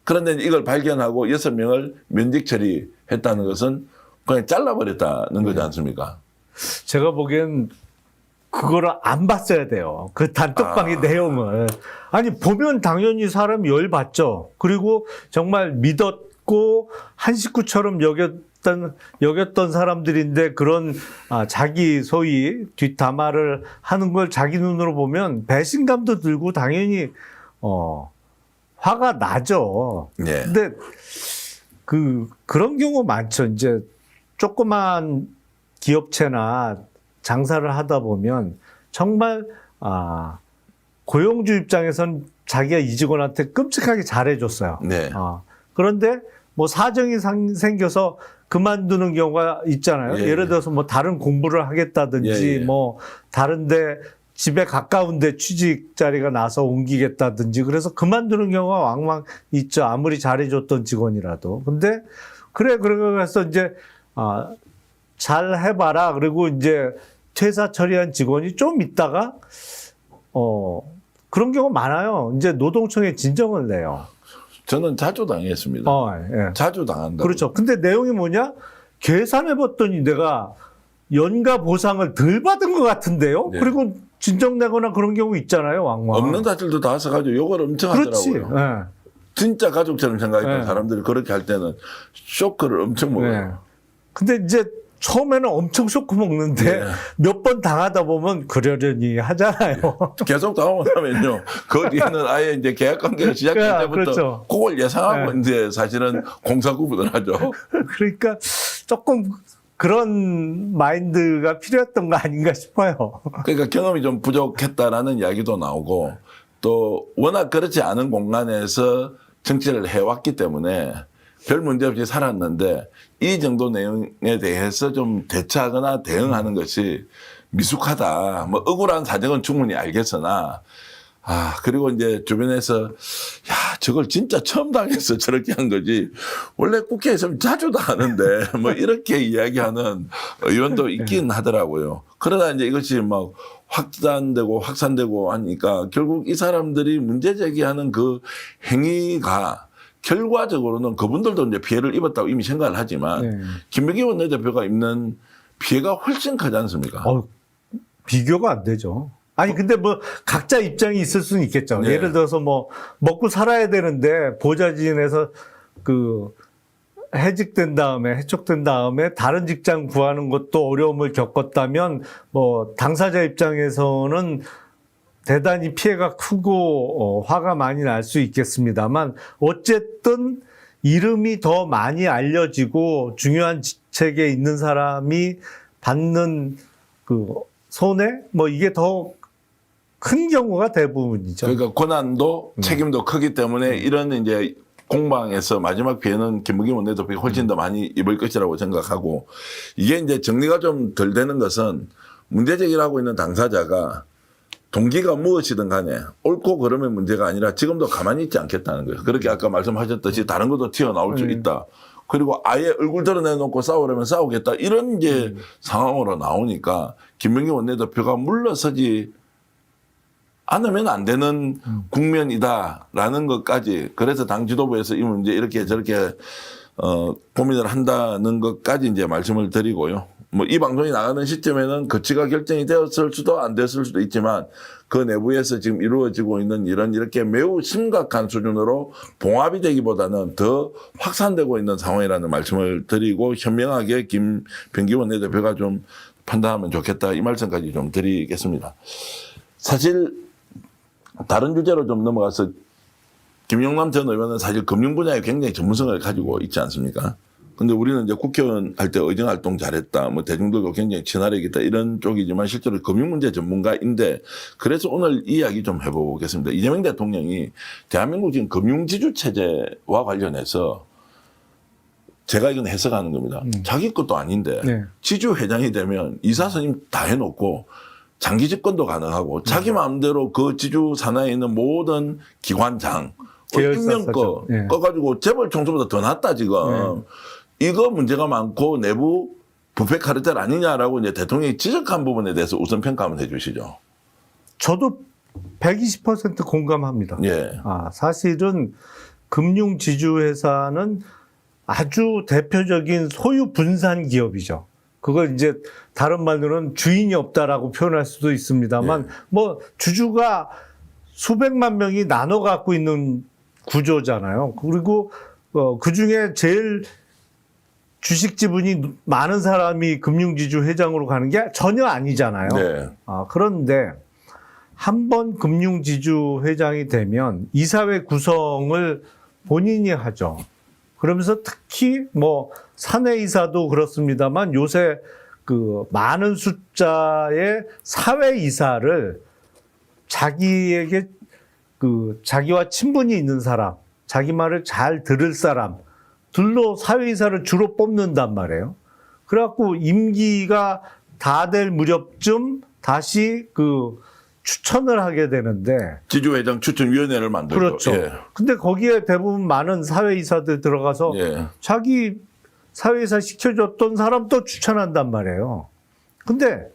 그런데 이걸 발견하고 6명을 면직 처리했다는 것은 그냥 잘라버렸다는 거지 않습니까? 제가 보기엔 그거를 안 봤어야 돼요. 그 단톡방의 내용을. 아니, 보면 당연히 사람이 열받죠. 그리고 정말 믿었고 한 식구처럼 여겼던 사람들인데 그런 자기 소위 뒷담화를 하는 걸 자기 눈으로 보면 배신감도 들고 당연히 화가 나죠. 네. 근데 그런 경우 많죠. 이제 조그만 기업체나 장사를 하다 보면 정말 고용주 입장에선 자기가 이 직원한테 끔찍하게 잘해줬어요. 네. 그런데 뭐 사정이 생겨서 그만두는 경우가 있잖아요. 예, 예를 들어서 뭐 다른 공부를 하겠다든지 예. 뭐 다른데 집에 가까운데 취직 자리가 나서 옮기겠다든지 그래서 그만두는 경우가 왕왕 있죠. 아무리 잘해줬던 직원이라도. 근데 그래서 이제 잘 해봐라. 그리고 이제 퇴사 처리한 직원이 좀 있다가 그런 경우 많아요. 이제 노동청에 진정을 내요. 저는 자주 당했습니다. 예. 자주 당한다. 그렇죠. 근데 내용이 뭐냐? 계산해봤더니 내가 연가 보상을 덜 받은 것 같은데요. 네. 그리고 진정되거나 그런 경우 있잖아요. 왕왕. 없는 사실도 다 써가지고 욕을 엄청 그렇지. 하더라고요. 예. 진짜 가족처럼 생각했던 네. 사람들이 그렇게 할 때는 쇼크를 엄청 먹어요. 네. 근데 이제 처음에는 엄청 쇼크 먹는데 네. 몇 번 당하다 보면 그러려니 하잖아요. 계속 당하고 나면요. 그 뒤에는 아예 이제 계약 관계가 시작될 때부터 그렇죠. 그걸 예상하고 네. 이제 사실은 공사구분을 하죠. 그러니까 조금 그런 마인드가 필요했던 거 아닌가 싶어요. 그러니까 경험이 좀 부족했다라는 이야기도 나오고 또 워낙 그렇지 않은 공간에서 정치를 해왔기 때문에 별 문제 없이 살았는데 이 정도 내용에 대해서 좀 대처하거나 대응하는 것이 미숙하다. 뭐 억울한 사정은 충분히 알겠으나 그리고 이제 주변에서 야 저걸 진짜 처음 당해서 저렇게 한 거지 원래 국회에서는 자주 당하는데 뭐 이렇게 이야기하는 의원도 있긴 하더라고요. 그러다 이제 이것이 막 확산되고 하니까 결국 이 사람들이 문제 제기하는 그 행위가 결과적으로는 그분들도 이제 피해를 입었다고 이미 생각을 하지만 네. 김병기 원내대표가 입는 피해가 훨씬 크지 않습니까? 비교가 안 되죠. 아니 근데 뭐 각자 입장이 있을 수는 있겠죠. 네. 예를 들어서 뭐 먹고 살아야 되는데 보좌진에서 해직된 다음에 해촉된 다음에 다른 직장 구하는 것도 어려움을 겪었다면 뭐 당사자 입장에서는 대단히 피해가 크고 화가 많이 날 수 있겠습니다만 어쨌든 이름이 더 많이 알려지고 중요한 직책에 있는 사람이 받는 그 손해 뭐 이게 더 큰 경우가 대부분이죠. 그러니까 고난도 책임도 크기 때문에 이런 이제 공방에서 마지막 피해는 김부겸 원내대표가 훨씬 더 많이 입을 것이라고 생각하고 이게 이제 정리가 좀 덜 되는 것은 문제 제기를 하고 있는 당사자가 동기가 무엇이든 간에 옳고 그름의 문제가 아니라 지금도 가만히 있지 않겠다는 거예요. 그렇게 아까 말씀하셨듯이 다른 것도 튀어나올 수 있다. 그리고 아예 얼굴 드러내놓고 싸우려면 싸우겠다. 이런 이제 상황으로 나오니까 김병기 원내대표가 물러서지 않으면 안 되는 국면이다라는 것까지 그래서 당 지도부에서 이 문제 이렇게 저렇게 고민을 한다는 것까지 이제 말씀을 드리고요. 뭐 이 방송이 나가는 시점에는 거치가 결정이 되었을 수도 안 됐을 수도 있지만 그 내부에서 지금 이루어지고 있는 이렇게 매우 심각한 수준으로 봉합이 되기보다는 더 확산되고 있는 상황이라는 말씀을 드리고 현명하게 김병기 원내대표가 좀 판단하면 좋겠다 이 말씀까지 좀 드리겠습니다. 사실 다른 주제로 좀 넘어가서 김영남 전 의원은 사실 금융 분야에 굉장히 전문성을 가지고 있지 않습니까? 근데 우리는 이제 국회의원 할 때 의정 활동 잘했다, 뭐 대중들과 굉장히 친화력이 있다 이런 쪽이지만 실제로 금융문제 전문가인데 그래서 오늘 이야기 좀 해보겠습니다. 이재명 대통령이 대한민국 지금 금융지주 체제와 관련해서 제가 이건 해석하는 겁니다. 자기 것도 아닌데 네. 지주 회장이 되면 이사 선임 다 해놓고 장기 집권도 가능하고 자기 마음대로 그 지주 산하에 있는 모든 기관장 임명거 네. 꺼가지고 재벌 총수보다 더 낫다 지금. 이거 문제가 많고 내부 부패 카르텔 아니냐라고 이제 대통령이 지적한 부분에 대해서 우선 평가 한번 해주시죠. 저도 120% 공감합니다. 예. 사실은 금융 지주 회사는 아주 대표적인 소유 분산 기업이죠. 그걸 이제 다른 말로는 주인이 없다라고 표현할 수도 있습니다만 뭐 주주가 수백만 명이 나눠 갖고 있는 구조잖아요. 그리고 그 중에 제일 주식 지분이 많은 사람이 금융지주 회장으로 가는 게 전혀 아니잖아요. 네. 그런데 한번 금융지주 회장이 되면 이사회 구성을 본인이 하죠. 그러면서 특히 뭐 사내이사도 그렇습니다만 요새 그 많은 숫자의 사회이사를 자기에게 자기와 친분이 있는 사람, 자기 말을 잘 들을 사람들로 사회이사를 주로 뽑는단 말이에요. 그래갖고 임기가 다 될 무렵쯤 다시 추천을 하게 되는데. 지주회장 추천위원회를 만들죠. 그렇죠. 예. 근데 거기에 대부분 많은 사회이사들 들어가서 자기 사회이사 시켜줬던 사람 또 추천한단 말이에요. 근데,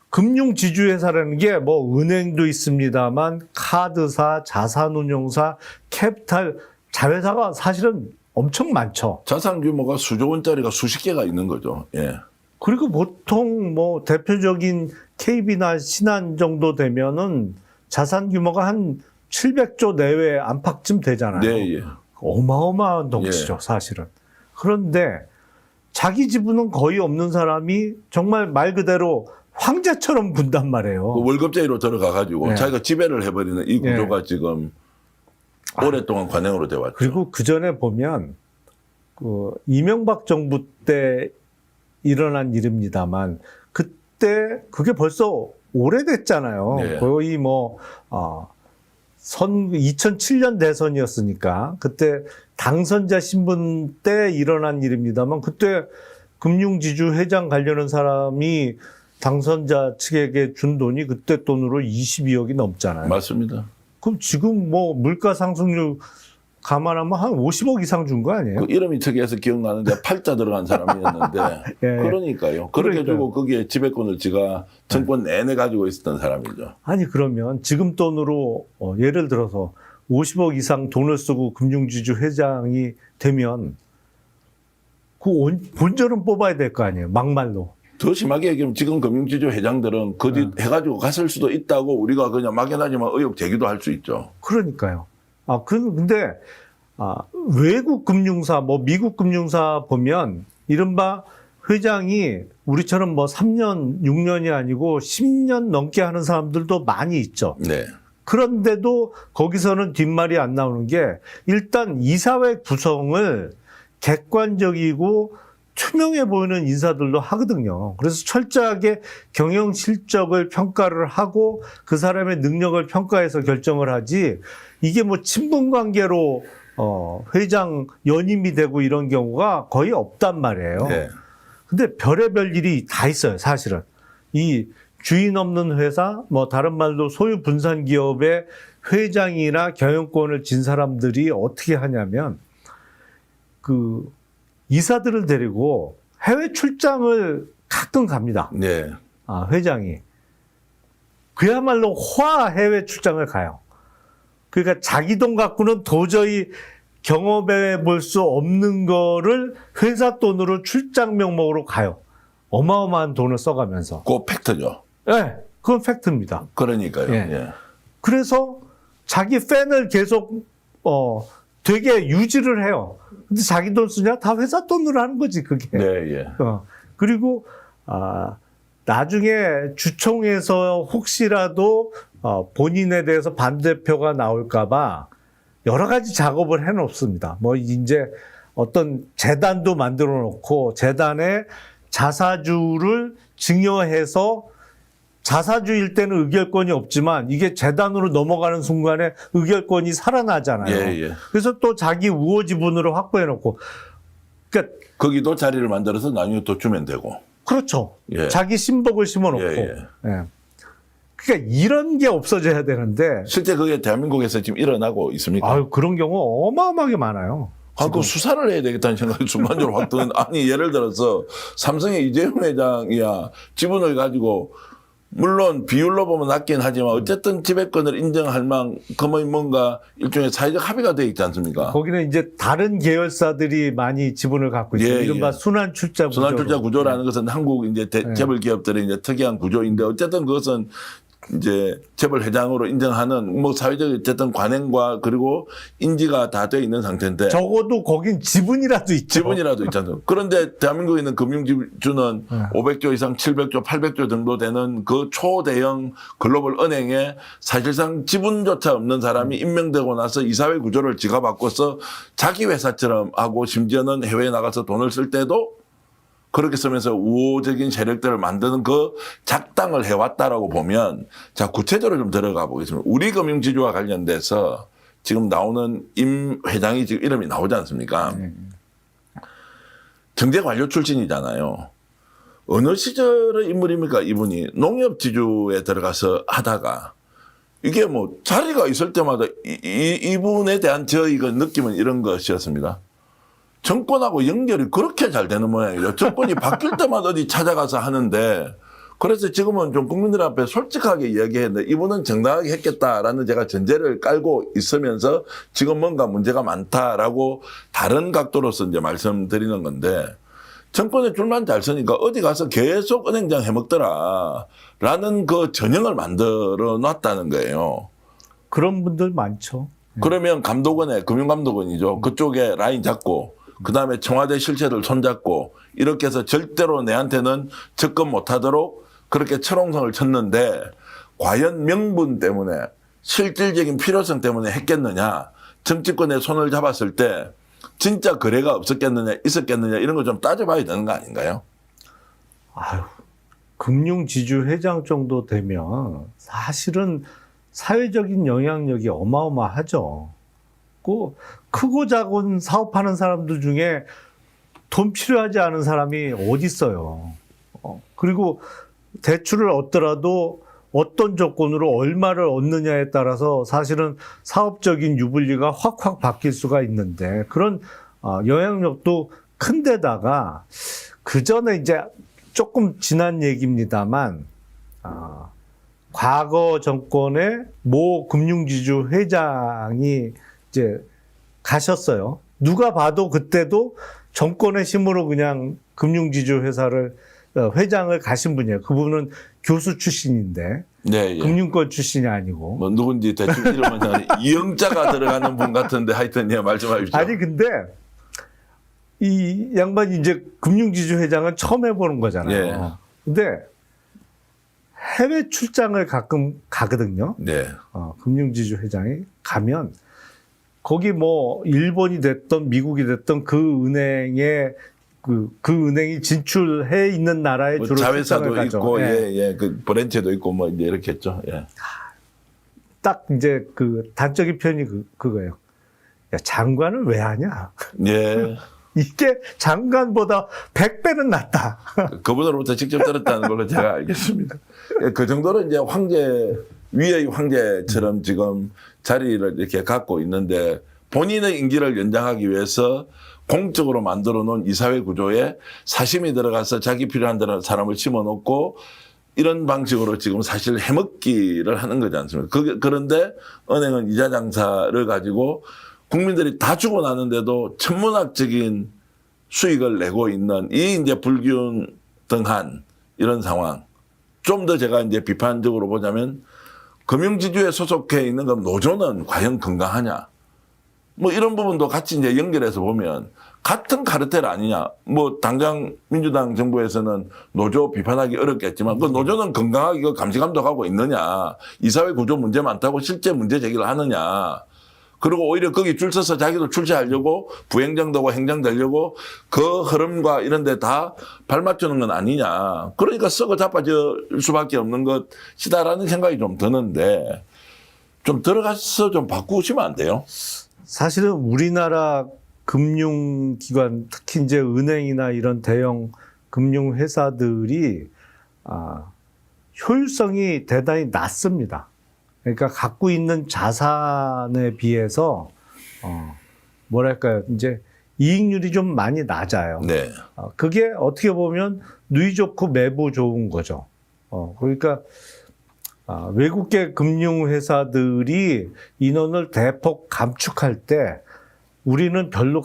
금융지주회사라는 게 뭐 은행도 있습니다만 카드사, 자산운용사, 캐피탈, 자회사가 사실은 엄청 많죠. 자산 규모가 수조 원짜리가 수십 개가 있는 거죠. 예. 그리고 보통 뭐 대표적인 KB나 신한 정도 되면은 자산 규모가 한 700조 내외 안팎쯤 되잖아요. 네, 예. 어마어마한 덩치죠, 사실은. 그런데 자기 지분은 거의 없는 사람이 정말 말 그대로 황제처럼 군단 말이에요. 그 월급제로 들어가가지고 네. 자기가 지배를 해버리는 이 구조가 지금 오랫동안 관행으로 돼 왔죠. 그리고 그 전에 보면 이명박 정부 때 일어난 일입니다만 그때 그게 벌써 오래됐잖아요. 네. 거의 2007년 대선이었으니까 그때 당선자 신분 때 일어난 일입니다만 그때 금융지주 회장 가려는 사람이 당선자 측에게 준 돈이 그때 돈으로 22억이 넘잖아요. 맞습니다. 그럼 지금 뭐 물가 상승률 감안하면 한 50억 이상 준 거 아니에요? 그 이름이 특이해서 기억나는데 팔자 들어간 사람이었는데 그러니까요. 그렇게 주고 거기에 지배권을 지가 정권 내내 가지고 있었던 사람이죠. 아니 그러면 지금 돈으로 예를 들어서 50억 이상 돈을 쓰고 금융지주 회장이 되면 그 본전은 뽑아야 될 거 아니에요. 막말로. 더 심하게 얘기하면 지금 금융지주 회장들은 그 뒤 해가지고 갔을 수도 있다고 우리가 그냥 막연하지만 의혹 제기도 할 수 있죠. 그러니까요. 근데 외국 금융사, 뭐 미국 금융사 보면 이른바 회장이 우리처럼 뭐 3년, 6년이 아니고 10년 넘게 하는 사람들도 많이 있죠. 네. 그런데도 거기서는 뒷말이 안 나오는 게 일단 이사회 구성을 객관적이고 투명해 보이는 인사들도 하거든요. 그래서 철저하게 경영 실적을 평가를 하고 그 사람의 능력을 평가해서 결정을 하지 이게 뭐 친분 관계로 회장 연임이 되고 이런 경우가 거의 없단 말이에요. 네. 근데 별의별 일이 다 있어요, 사실은. 이 주인 없는 회사, 뭐 다른 말로 소유 분산 기업의 회장이나 경영권을 진 사람들이 어떻게 하냐면 이사들을 데리고 해외 출장을 가끔 갑니다. 네. 회장이. 그야말로 해외 출장을 가요. 그러니까 자기 돈 갖고는 도저히 경험해 볼 수 없는 거를 회사 돈으로 출장 명목으로 가요. 어마어마한 돈을 써가면서. 그 팩트죠. 네, 그건 팩트입니다. 그러니까요. 예. 예. 그래서 자기 팬을 계속 되게 유지를 해요. 근데 자기 돈 쓰냐? 다 회사 돈으로 하는 거지, 그게. 네, 예. 그리고 나중에 주총에서 혹시라도 본인에 대해서 반대표가 나올까봐 여러 가지 작업을 해놓습니다. 뭐 이제 어떤 재단도 만들어 놓고 재단에 자사주를 증여해서 자사주일 때는 의결권이 없지만 이게 재단으로 넘어가는 순간에 의결권이 살아나잖아요. 예. 그래서 또 자기 우호 지분으로 확보해 놓고 그러니까 거기도 자리를 만들어서 나중에 또 주면 되고. 그렇죠. 예. 자기 신복을 심어 놓고. 예. 그러니까 이런 게 없어져야 되는데 실제 그게 대한민국에서 지금 일어나고 있습니까? 아유, 그런 경우 어마어마하게 많아요. 그 수사를 해야 되겠다는 생각이 순간적으로 확 드는. 아니 예를 들어서 삼성의 이재용 회장이야 지분을 가지고 물론 비율로 보면 낮긴 하지만 어쨌든 지배권을 인정할 만큼의 뭔가 일종의 사회적 합의가 돼 있지 않습니까? 거기는 이제 다른 계열사들이 많이 지분을 갖고 있어요. 예, 이른바 예. 순환출자 구조. 순환출자 구조라는 것은 한국 이제 재벌 기업들의 이제 특이한 구조인데 어쨌든 그것은 이제 재벌 회장으로 인정하는 뭐 사회적 어쨌든 관행과 그리고 인지가 다 돼 있는 상태인데 적어도 거긴 지분이라도 있죠. 지분이라도 있잖아요. 그런데 대한민국에 있는 금융지주는 500조 이상 700조 800조 정도 되는 그 초대형 글로벌 은행에 사실상 지분조차 없는 사람이 임명되고 나서 이사회 구조를 지가 바꿔서 자기 회사처럼 하고 심지어는 해외에 나가서 돈을 쓸 때도 그렇게 쓰면서 우호적인 세력들을 만드는 그 작당을 해왔다라고 보면 자 구체적으로 좀 들어가 보겠습니다. 우리 금융지주와 관련돼서 지금 나오는 임 회장이 지금 이름이 나오지 않습니까? 경제관료 출신이잖아요. 어느 시절의 인물입니까? 이분이 농협지주에 들어가서 하다가 이게 뭐 자리가 있을 때마다 이분에 대한 저희가 느낌은 이런 것이었습니다. 정권하고 연결이 그렇게 잘 되는 모양이죠. 정권이 바뀔 때마다 어디 찾아가서 하는데 그래서 지금은 좀 국민들 앞에 솔직하게 이야기했는데 이분은 정당하게 했겠다라는 제가 전제를 깔고 있으면서 지금 뭔가 문제가 많다라고 다른 각도로서 이제 말씀드리는 건데 정권에 줄만 잘 서니까 어디 가서 계속 은행장 해먹더라 라는 그 전형을 만들어 놨다는 거예요. 그런 분들 많죠. 그러면 감독원에 금융감독원이죠. 그쪽에 라인 잡고 그다음에 청와대 실체를 손잡고 이렇게 해서 절대로 내한테는 접근 못하도록 그렇게 철옹성을 쳤는데 과연 명분 때문에 실질적인 필요성 때문에 했겠느냐 정치권에 손을 잡았을 때 진짜 거래가 없었겠느냐 있었겠느냐 이런 거 좀 따져봐야 되는 거 아닌가요? 아유, 금융지주 회장 정도 되면 사실은 사회적인 영향력이 어마어마하죠. 그 크고 작은 사업하는 사람들 중에 돈 필요하지 않은 사람이 어디 있어요. 그리고 대출을 얻더라도 어떤 조건으로 얼마를 얻느냐에 따라서 사실은 사업적인 유불리가 확확 바뀔 수가 있는데 그런 영향력도 큰데다가 그 전에 이제 조금 지난 얘기입니다만 과거 정권의 모 금융지주 회장이 이제 가셨어요. 누가 봐도 그때도 정권의 힘으로 그냥 금융지주 회사를 회장을 가신 분이에요. 그분은 교수 출신인데 네, 예. 금융권 출신이 아니고. 뭐 누군지 대충 이름은 이영자가 들어가는 분 같은데 하여튼 예, 말씀해 주시죠. 아니 근데 이 양반이 이제 금융지주 회장은 처음 해보는 거잖아요. 예. 근데 해외 출장을 가끔 가거든요. 네. 금융지주 회장이 가면 거기 뭐 일본이 됐던 미국이 됐던 그 은행에 그 은행이 진출해 있는 나라에 뭐 주로 자회사도 출장을 가죠. 있고, 예. 예, 그 브랜치도 있고, 뭐 이제 이렇게 했죠. 예. 딱 이제 그 단적인 표현이 그거예요. 야, 장관을 왜 하냐? 예. 이게 장관보다 100배는 낫다. 그분으로부터 직접 들었다는 걸로 제가 알겠습니다. 예, 그 정도로 이제 황제, 위의 황제처럼 지금 자리를 이렇게 갖고 있는데 본인의 임기를 연장하기 위해서 공적으로 만들어 놓은 이사회 구조에 사심이 들어가서 자기 필요한 대로 사람을 심어놓고 이런 방식으로 지금 사실 해먹기를 하는 거지 않습니까? 그런데 은행은 이자 장사를 가지고 국민들이 다 주고 나는데도 천문학적인 수익을 내고 있는 이 이제 불균등한 이런 상황. 좀 더 제가 이제 비판적으로 보자면 금융지주에 소속해 있는 그 노조는 과연 건강하냐? 뭐 이런 부분도 같이 이제 연결해서 보면 같은 카르텔 아니냐. 뭐 당장 민주당 정부에서는 노조 비판하기 어렵겠지만 그 노조는 건강하게 감시 감독하고 있느냐. 이사회 구조 문제 많다고 실제 문제 제기를 하느냐. 그리고 오히려 거기 줄 서서 자기도 출세하려고 부행정 되고 행정 되려고 그 흐름과 이런 데 다 발맞추는 건 아니냐. 그러니까 썩어 자빠질 수밖에 없는 것이다라는 생각이 좀 드는데 좀 들어가서 좀 바꾸시면 안 돼요? 사실은 우리나라 금융기관, 특히 이제 은행이나 이런 대형 금융회사들이 효율성이 대단히 낮습니다. 그러니까 갖고 있는 자산에 비해서 뭐랄까요, 이제 이익률이 좀 많이 낮아요. 네. 그게 어떻게 보면 누이 좋고 매부 좋은 거죠. 그러니까 외국계 금융회사들이 인원을 대폭 감축할 때 우리는 별로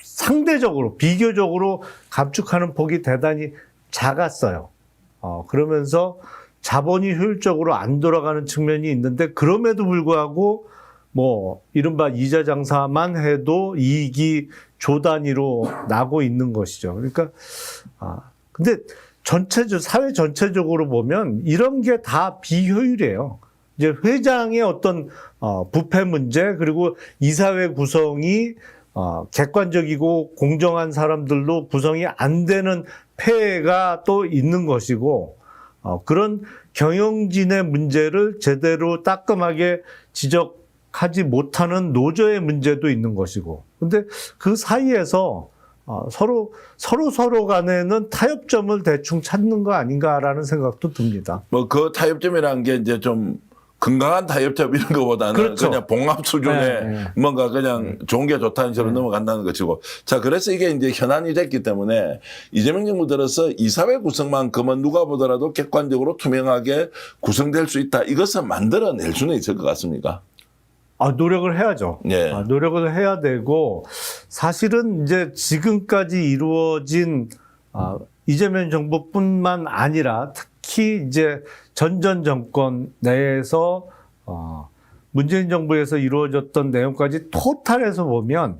상대적으로 비교적으로 감축하는 폭이 대단히 작았어요. 그러면서 자본이 효율적으로 안 돌아가는 측면이 있는데 그럼에도 불구하고 뭐 이른바 이자 장사만 해도 이익이 조 단위로 나고 있는 것이죠. 그러니까 근데 사회 전체적으로 보면 이런 게 다 비효율이에요. 이제 회장의 어떤 부패 문제 그리고 이사회 구성이 객관적이고 공정한 사람들로 구성이 안 되는 폐해가 또 있는 것이고 그런 경영진의 문제를 제대로 따끔하게 지적하지 못하는 노조의 문제도 있는 것이고 근데 그 사이에서 서로 간에는 타협점을 대충 찾는 거 아닌가라는 생각도 듭니다. 뭐 그 타협점이라는 게 이제 좀 건강한 타협점 이런 것보다는 그렇죠. 그냥 봉합 수준의 네. 뭔가 그냥 좋은 게 좋다는 식으로 넘어간다는 것이고. 자, 그래서 이게 이제 현안이 됐기 때문에 이재명 정부 들어서 이사회 구성만큼은 누가 보더라도 객관적으로 투명하게 구성될 수 있다. 이것을 만들어낼 수는 있을 것 같습니까? 노력을 해야죠. 예. 노력을 해야 되고 사실은 이제 지금까지 이루어진 이재명 정부뿐만 아니라 특히 이제 전 정권 내에서 문재인 정부에서 이루어졌던 내용까지 토탈해서 보면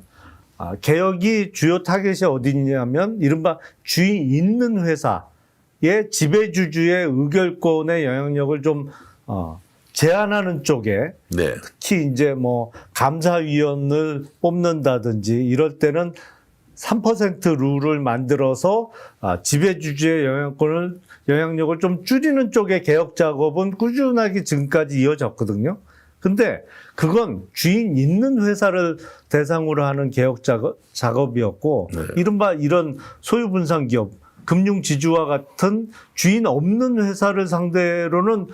개혁이 주요 타겟이 어디냐면 이른바 주인 있는 회사의 지배주주의 의결권의 영향력을 좀 제한하는 쪽에 네. 특히 이제 뭐 감사위원을 뽑는다든지 이럴 때는 3% 룰을 만들어서 지배주주의 영향력을 좀 줄이는 쪽의 개혁 작업은 꾸준하게 지금까지 이어졌거든요. 근데 그건 주인 있는 회사를 대상으로 하는 개혁 작업이었고 네. 이른바 이런 소유분산 기업, 금융지주와 같은 주인 없는 회사를 상대로는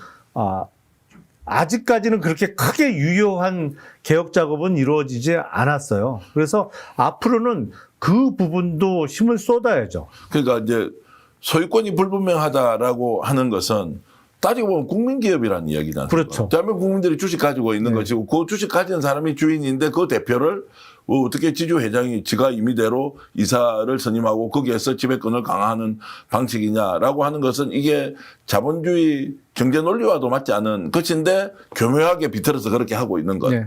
아직까지는 그렇게 크게 유효한 개혁 작업은 이루어지지 않았어요. 그래서 앞으로는 그 부분도 힘을 쏟아야죠. 그러니까 이제 소유권이 불분명하다라고 하는 것은 따지고 보면 국민기업이라는 이야기잖아요. 그렇죠. 대한민국 국민들이 주식 가지고 있는 네. 것이고 그 주식 가진 사람이 주인인데 그 대표를 어떻게 지주회장이 지가 임의대로 이사를 선임하고 거기에서 지배권을 강화하는 방식이냐라고 하는 것은 이게 자본주의 경제 논리와도 맞지 않은 것인데 교묘하게 비틀어서 그렇게 하고 있는 것. 네.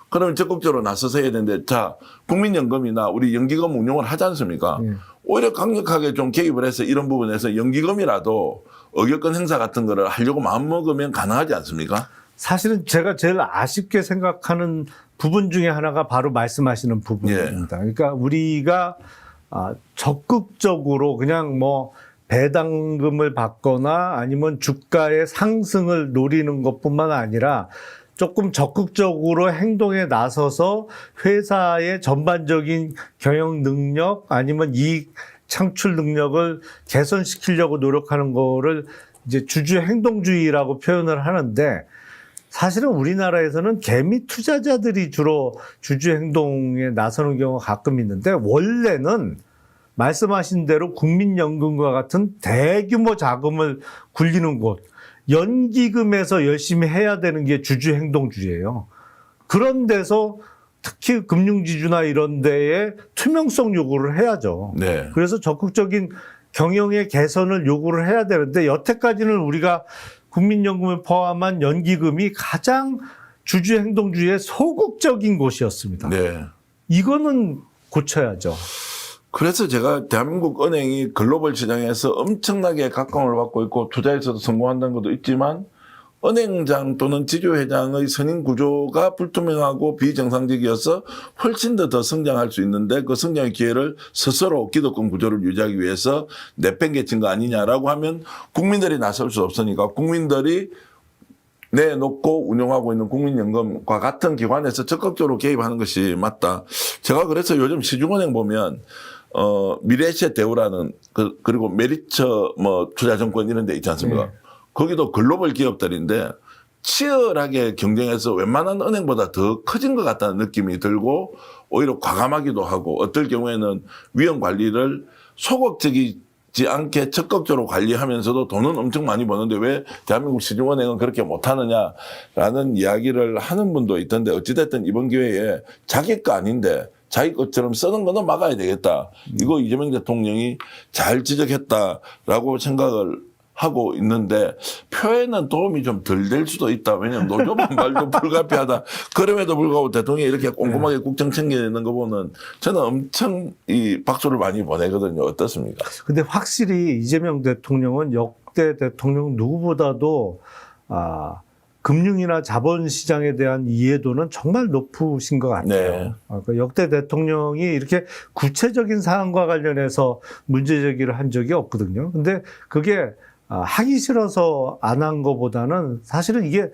그러면 적극적으로 나서서 해야 되는데 자 국민연금이나 우리 연기금 운용을 하지 않습니까? 네. 오히려 강력하게 좀 개입을 해서 이런 부분에서 연기금이라도 의결권 행사 같은 거를 하려고 마음먹으면 가능하지 않습니까? 사실은 제가 제일 아쉽게 생각하는 부분 중에 하나가 바로 말씀하시는 부분입니다. 그러니까 우리가 적극적으로 그냥 뭐 배당금을 받거나 아니면 주가의 상승을 노리는 것뿐만 아니라 조금 적극적으로 행동에 나서서 회사의 전반적인 경영 능력 아니면 이익 창출 능력을 개선시키려고 노력하는 거를 이제 주주 행동주의라고 표현을 하는데 사실은 우리나라에서는 개미 투자자들이 주로 주주 행동에 나서는 경우가 가끔 있는데 원래는 말씀하신 대로 국민연금과 같은 대규모 자금을 굴리는 곳 연기금에서 열심히 해야 되는 게 주주 행동주의예요. 그런 데서 특히 금융지주나 이런 데에 투명성 요구를 해야죠. 네. 그래서 적극적인 경영의 개선을 요구를 해야 되는데 여태까지는 우리가 국민연금을 포함한 연기금이 가장 주주 행동주의의 소극적인 곳이었습니다. 네. 이거는 고쳐야죠. 그래서 제가 대한민국 은행이 글로벌 시장에서 엄청나게 각광을 받고 있고 투자에서도 성공한다는 것도 있지만 은행장 또는 지주회장의 선임 구조가 불투명하고 비정상적이어서 훨씬 더 성장할 수 있는데 그 성장의 기회를 스스로 기득권 구조를 유지하기 위해서 내팽개친 거 아니냐라고 하면 국민들이 나설 수 없으니까 국민들이 내놓고 운영하고 있는 국민연금과 같은 기관에서 적극적으로 개입하는 것이 맞다. 제가 그래서 요즘 시중은행 보면 미래에셋 대우라는 그리고 메리처 뭐 투자증권 이런 데 있지 않습니까? 네. 거기도 글로벌 기업들인데 치열하게 경쟁해서 웬만한 은행보다 더 커진 것 같다는 느낌이 들고 오히려 과감하기도 하고 어떨 경우에는 위험 관리를 소극적이지 않게 적극적으로 관리하면서도 돈은 엄청 많이 버는데 왜 대한민국 시중은행은 그렇게 못하느냐라는 이야기를 하는 분도 있던데 어찌됐든 이번 기회에 자기 거 아닌데 자기 것처럼 쓰는 거는 막아야 되겠다. 이거 이재명 대통령이 잘 지적했다라고 생각을 하고 있는데 표에는 도움이 좀 덜 될 수도 있다. 왜냐하면 노조만 말도 불가피하다. 그럼에도 불구하고 대통령이 이렇게 꼼꼼하게 국정 챙기는 거 보면 저는 엄청 이 박수를 많이 보내거든요. 어떻습니까? 근데 확실히 이재명 대통령은 역대 대통령 누구보다도 금융이나 자본시장에 대한 이해도는 정말 높으신 것 같아요. 네. 그러니까 역대 대통령이 이렇게 구체적인 사안과 관련해서 문제 제기를 한 적이 없거든요. 근데 그게 하기 싫어서 안 한 것보다는 사실은 이게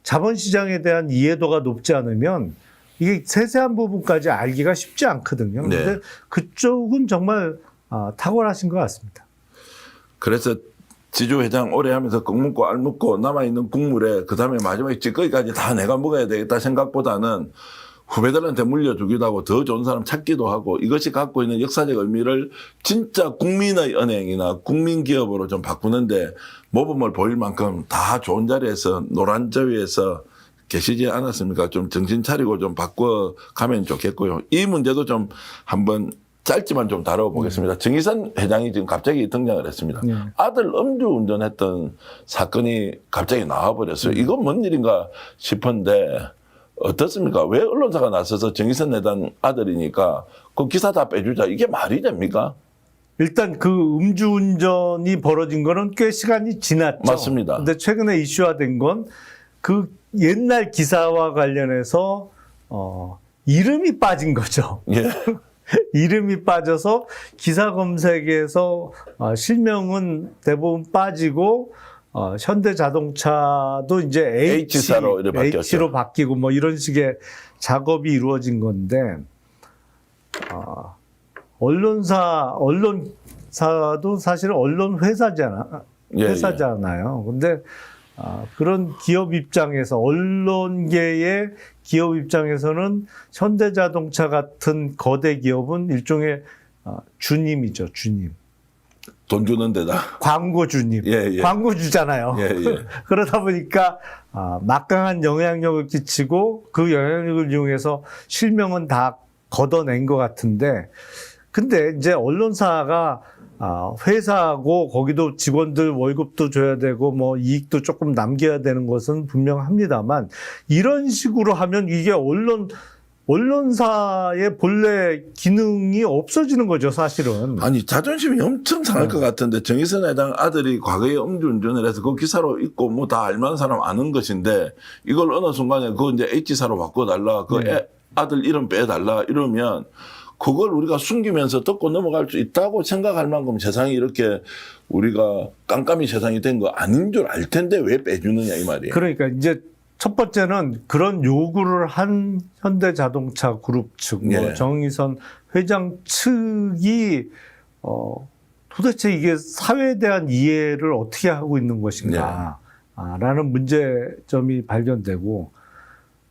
자본시장에 대한 이해도가 높지 않으면 이게 세세한 부분까지 알기가 쉽지 않거든요. 네. 근데 그쪽은 정말 탁월하신 것 같습니다. 그래서 지주회장 오래 하면서 꺽 묻고 알 묻고 남아있는 국물에 그 다음에 마지막에 찌꺼기까지 다 내가 먹어야 되겠다 생각보다는 후배들한테 물려주기도 하고 더 좋은 사람 찾기도 하고 이것이 갖고 있는 역사적 의미를 진짜 국민의 은행이나 국민기업으로 좀 바꾸는데 모범을 보일 만큼 다 좋은 자리에서 노란 저위에서 계시지 않았습니까? 좀 정신 차리고 좀 바꿔가면 좋겠고요. 이 문제도 좀 한번 짧지만 좀 다뤄보겠습니다. 정의선 회장이 지금 갑자기 등장을 했습니다. 아들 음주운전했던 사건이 갑자기 나와버렸어요. 이건 뭔 일인가 싶은데 어떻습니까? 왜 언론사가 나서서 정의선 회장 아들이니까 그 기사 다 빼주자. 이게 말이 됩니까? 일단 그 음주운전이 벌어진 거는 꽤 시간이 지났죠. 맞습니다. 근데 최근에 이슈화된 건 그 옛날 기사와 관련해서 이름이 빠진 거죠. 예. 이름이 빠져서 기사 검색에서 실명은 대부분 빠지고 현대자동차도 이제 H사로 이렇게 바뀌었죠. H로 바뀌고 뭐 이런 식의 작업이 이루어진 건데 언론사도 사실은 언론 회사잖아요. 근데 그런 기업 입장에서 언론계의 기업 입장에서는 현대자동차 같은 거대 기업은 일종의 주님이죠, 주님. 돈 주는 데다. 광고주님. 예, 예. 광고주잖아요. 예, 예. 그러다 보니까 막강한 영향력을 끼치고 그 영향력을 이용해서 실명은 다 걷어낸 것 같은데 근데 이제 언론사가 회사고 거기도 직원들 월급도 줘야 되고 뭐 이익도 조금 남겨야 되는 것은 분명합니다만 이런 식으로 하면 이게 언론사의 본래 기능이 없어지는 거죠, 사실은. 아니 자존심이 엄청 상할 것 같은데 정의선 회장 아들이 과거에 음주운전을 해서 그 기사로 있고 뭐 다 알만한 사람 아는 것인데 이걸 어느 순간에 그거 이제 H사로 바꿔달라 그 아들 이름 빼달라 이러면 그걸 우리가 숨기면서 덮고 넘어갈 수 있다고 생각할 만큼 세상이 이렇게 우리가 깜깜이 세상이 된 거 아닌 줄 알 텐데 왜 빼주느냐 이 말이에요. 그러니까 이제 첫 번째는 그런 요구를 한 현대자동차 그룹 측, 뭐 정의선 회장 측이 도대체 이게 사회에 대한 이해를 어떻게 하고 있는 것인가 라는 문제점이 발견되고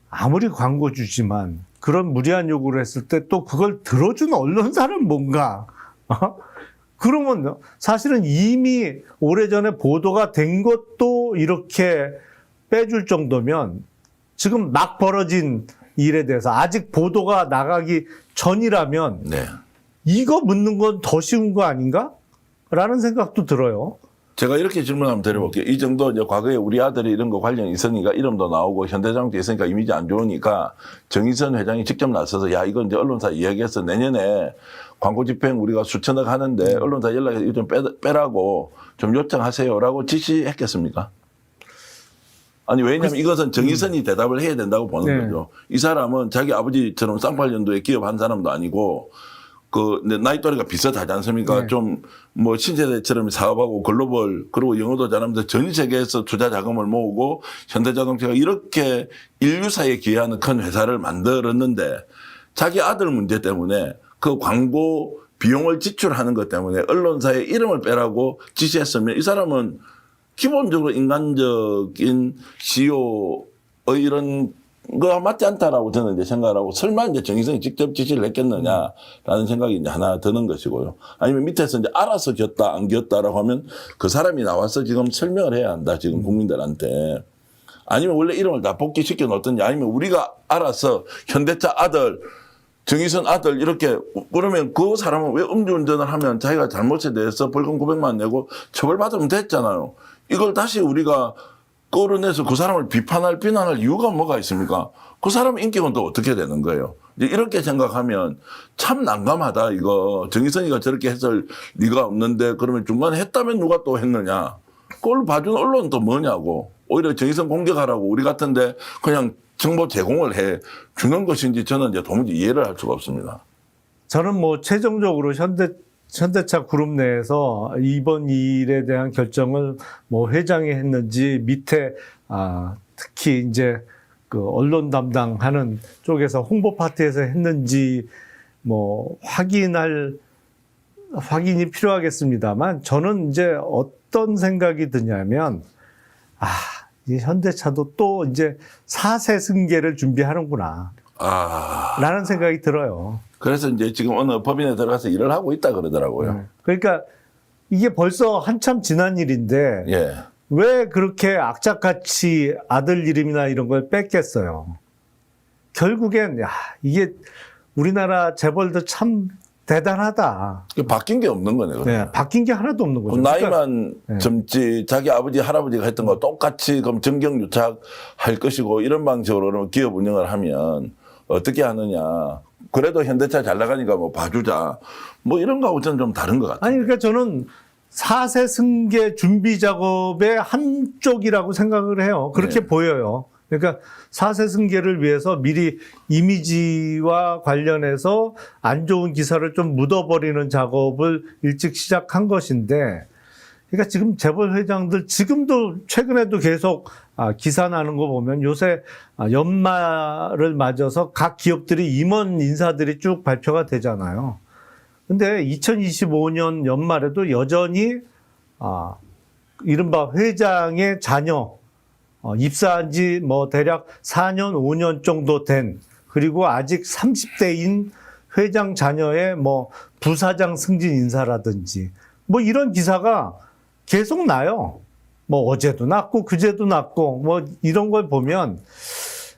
아무리 광고주지만 그런 무리한 요구를 했을 때 또 그걸 들어준 언론사는 뭔가 그러면 사실은 이미 오래전에 보도가 된 것도 이렇게 빼줄 정도면 지금 막 벌어진 일에 대해서 아직 보도가 나가기 전이라면 이거 묻는 건 더 쉬운 거 아닌가? 라는 생각도 들어요. 제가 이렇게 질문 한번 드려볼게요. 이 정도 이제 과거에 우리 아들이 이런 거 관련 있으니까 이름도 나오고 현대자동차 있으니까 이미지 안 좋으니까 정의선 회장이 직접 나서서 야 이건 이제 언론사 이야기해서 내년에 광고 집행 우리가 수천억 하는데 언론사 연락해서 좀 빼라고 좀 요청하세요라고 지시했겠습니까? 아니 왜냐하면 이것은 정의선이 대답을 해야 된다고 보는 네. 거죠. 이 사람은 자기 아버지처럼 쌍팔년도에 기업한 사람도 아니고 그 나이 또래가 비슷하지 않습니까? 네. 좀 뭐 신세대처럼 사업하고 글로벌 그리고 영어도 잘하면서 전 세계에서 투자 자금을 모으고 현대자동차가 이렇게 인류사에 기여하는 큰 회사를 만들었는데 자기 아들 문제 때문에 그 광고 비용을 지출하는 것 때문에 언론사의 이름을 빼라고 지시했으면 이 사람은 기본적으로 인간적인 CEO의 이런 거와 맞지 않다라고 저는 이제 생각을 하고 설마 이제 정의선이 직접 지시를 했겠느냐라는 생각이 이제 하나 드는 것이고요. 아니면 밑에서 이제 알아서 겼다 안 겼다라고 하면 그 사람이 나와서 지금 설명을 해야 한다 지금 국민들한테. 아니면 원래 이름을 다 복귀시켜 놓든지 아니면 우리가 알아서 현대차 아들 정의선 아들 이렇게 그러면 그 사람은 왜 음주운전을 하면 자기가 잘못에 대해서 벌금 900만 원 내고 처벌받으면 됐잖아요. 이걸 다시 우리가 끌어내서 그 사람을 비난할 이유가 뭐가 있습니까? 그 사람 인격은 또 어떻게 되는 거예요? 이제 이렇게 생각하면 참 난감하다 이거. 정의선이가 저렇게 했을 리가 없는데 그러면 중간에 했다면 누가 또 했느냐? 그걸 봐준 언론은 또 뭐냐고. 오히려 정의선 공격하라고 우리 같은데 그냥 정보 제공을 해 주는 것인지 저는 이제 도무지 이해를 할 수가 없습니다. 저는 뭐 최종적으로 현대차 그룹 내에서 이번 일에 대한 결정을 뭐 회장이 했는지 밑에 특히 이제 그 언론 담당하는 쪽에서 홍보 파트에서 했는지 뭐 확인이 필요하겠습니다만 저는 이제 어떤 생각이 드냐면 이 현대차도 또 이제 4세 승계를 준비하는구나. 라는 생각이 들어요. 그래서 이제 지금 어느 법인에 들어가서 일을 하고 있다 그러더라고요. 그러니까 이게 벌써 한참 지난 일인데 예. 왜 그렇게 악착같이 아들 이름이나 이런 걸 뺐겠어요. 결국엔 이게 우리나라 재벌도 참 대단하다. 바뀐 게 없는 거네요. 네, 바뀐 게 하나도 없는 거죠. 나이만 그러니까, 젊지 자기 아버지 할아버지가 했던 거 똑같이 그럼 정경유착 할 것이고 이런 방식으로 그러면 기업 운영을 하면 어떻게 하느냐. 그래도 현대차 잘 나가니까 뭐 봐주자. 뭐 이런 거하고 저는 좀 다른 것 같아요. 아니 그러니까 저는 4세 승계 준비 작업의 한쪽이라고 생각을 해요. 그렇게 네. 보여요. 그러니까 4세 승계를 위해서 미리 이미지와 관련해서 안 좋은 기사를 좀 묻어버리는 작업을 일찍 시작한 것인데, 그러니까 지금 재벌 회장들 지금도 최근에도 계속 기사 나는 거 보면 요새 연말을 맞아서 각 기업들이 임원 인사들이 쭉 발표가 되잖아요. 근데 2025년 연말에도 여전히 이른바 회장의 자녀 입사한 지 뭐 대략 4년, 5년 정도 된 그리고 아직 30대인 회장 자녀의 뭐 부사장 승진 인사라든지 뭐 이런 기사가 계속 나요. 뭐 어제도 났고 그제도 났고 뭐 이런 걸 보면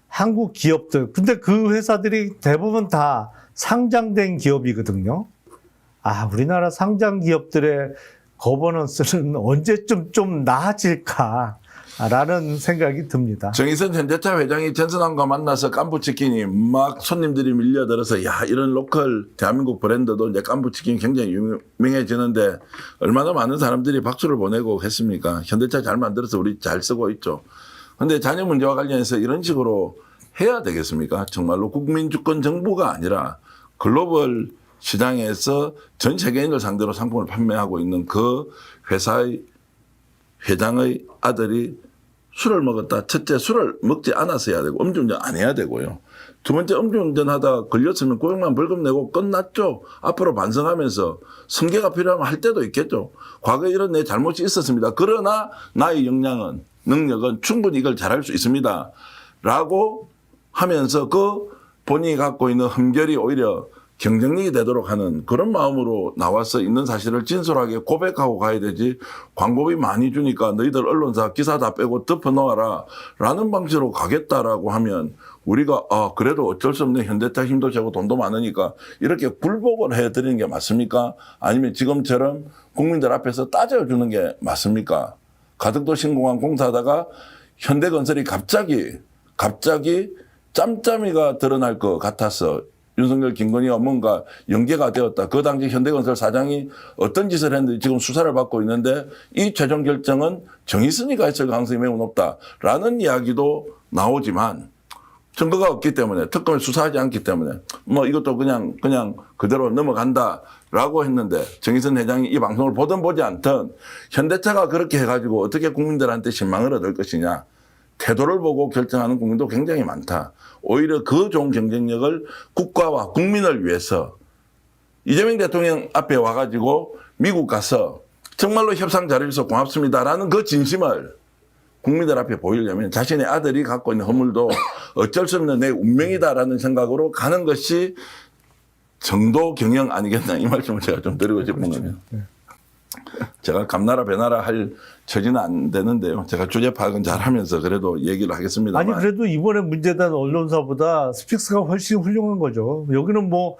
한국 기업들 근데 그 회사들이 대부분 다 상장된 기업이거든요. 우리나라 상장 기업들의 거버넌스는 언제쯤 좀 나아질까라는 생각이 듭니다. 정의선 현대차 회장이 전선환과 만나서 깐부치킨이 막 손님들이 밀려들어서 이런 로컬 대한민국 브랜드도 이제 깐부치킨이 굉장히 유명해지는데 얼마나 많은 사람들이 박수를 보내고 했습니까? 현대차 잘 만들어서 우리 잘 쓰고 있죠. 그런데 자녀 문제와 관련해서 이런 식으로 해야 되겠습니까? 정말로 국민주권 정부가 아니라 글로벌 시장에서 전 세계인을 상대로 상품을 판매하고 있는 그 회사의 회장의 아들이 술을 먹었다. 첫째, 술을 먹지 않았어야 되고 음주운전 안 해야 되고요. 두 번째, 음주운전하다 걸렸으면 900만 벌금 내고 끝났죠. 앞으로 반성하면서 승계가 필요하면 할 때도 있겠죠. 과거에 이런 내 잘못이 있었습니다. 그러나 나의 역량은 능력은 충분히 이걸 잘할 수 있습니다. 라고 하면서 그 본인이 갖고 있는 흠결이 오히려 경쟁력이 되도록 하는 그런 마음으로 나와서 있는 사실을 진솔하게 고백하고 가야 되지 광고비 많이 주니까 너희들 언론사 기사 다 빼고 덮어놓아라 라는 방식으로 가겠다라고 하면 우리가 그래도 어쩔 수 없는 현대차 힘도 세고 돈도 많으니까 이렇게 굴복을 해드리는 게 맞습니까? 아니면 지금처럼 국민들 앞에서 따져주는 게 맞습니까? 가덕도 신공항 공사하다가 현대건설이 갑자기 짬짬이가 드러날 것 같아서 윤석열, 김건희가 뭔가 연계가 되었다. 그 당시 현대건설 사장이 어떤 짓을 했는지 지금 수사를 받고 있는데 이 최종 결정은 정의선이가 했을 가능성이 매우 높다라는 이야기도 나오지만 증거가 없기 때문에 특검을 수사하지 않기 때문에 뭐 이것도 그냥 그대로 넘어간다라고 했는데 정의선 회장이 이 방송을 보든 보지 않든 현대차가 그렇게 해가지고 어떻게 국민들한테 신망을 얻을 것이냐. 태도를 보고 결정하는 국민도 굉장히 많다. 오히려 그 좋은 경쟁력을 국가와 국민을 위해서 이재명 대통령 앞에 와가지고 미국 가서 정말로 협상 잘해줘서 고맙습니다라는 그 진심을 국민들 앞에 보이려면 자신의 아들이 갖고 있는 허물도 어쩔 수 없는 내 운명이다라는 생각으로 가는 것이 정도 경영 아니겠나 이 말씀을 제가 좀 드리고 싶은 겁니다. 제가 감나라 배나라 할 처지는 안 되는데요. 제가 주제 파악은 잘 하면서 그래도 얘기를 하겠습니다. 아니 그래도 이번에 문제된 언론사보다 스픽스가 훨씬 훌륭한 거죠. 여기는 뭐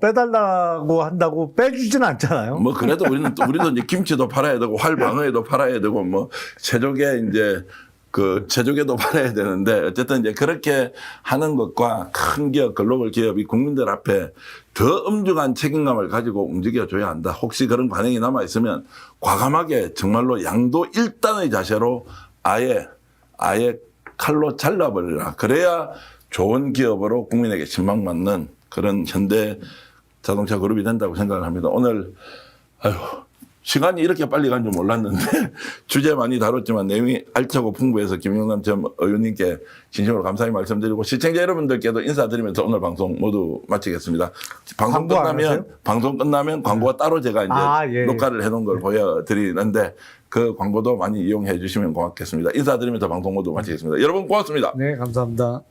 빼달라고 한다고 빼주진 않잖아요. 뭐 그래도 우리도 이제 김치도 팔아야 되고 활방어에도 팔아야 되고 뭐 제조개 이제 그 제조개도 팔아야 되는데 어쨌든 이제 그렇게 하는 것과 큰 기업 글로벌 기업이 국민들 앞에 더 엄중한 책임감을 가지고 움직여줘야 한다. 혹시 그런 관행이 남아 있으면 과감하게 정말로 양도 일단의 자세로 아예 칼로 잘라버리라. 그래야 좋은 기업으로 국민에게 신망받는 그런 현대 자동차 그룹이 된다고 생각을 합니다. 오늘 시간이 이렇게 빨리 간 줄 몰랐는데 주제 많이 다뤘지만 내용이 알차고 풍부해서 김영남 전 의원님께 진심으로 감사의 말씀드리고 시청자 여러분들께도 인사드리면서 오늘 방송 모두 마치겠습니다. 방송 끝나면 광고가 따로 제가 이제 녹화를 해놓은 걸 보여드리는데 그 광고도 많이 이용해 주시면 고맙겠습니다. 인사드리면서 방송 모두 마치겠습니다. 여러분 고맙습니다. 네, 감사합니다.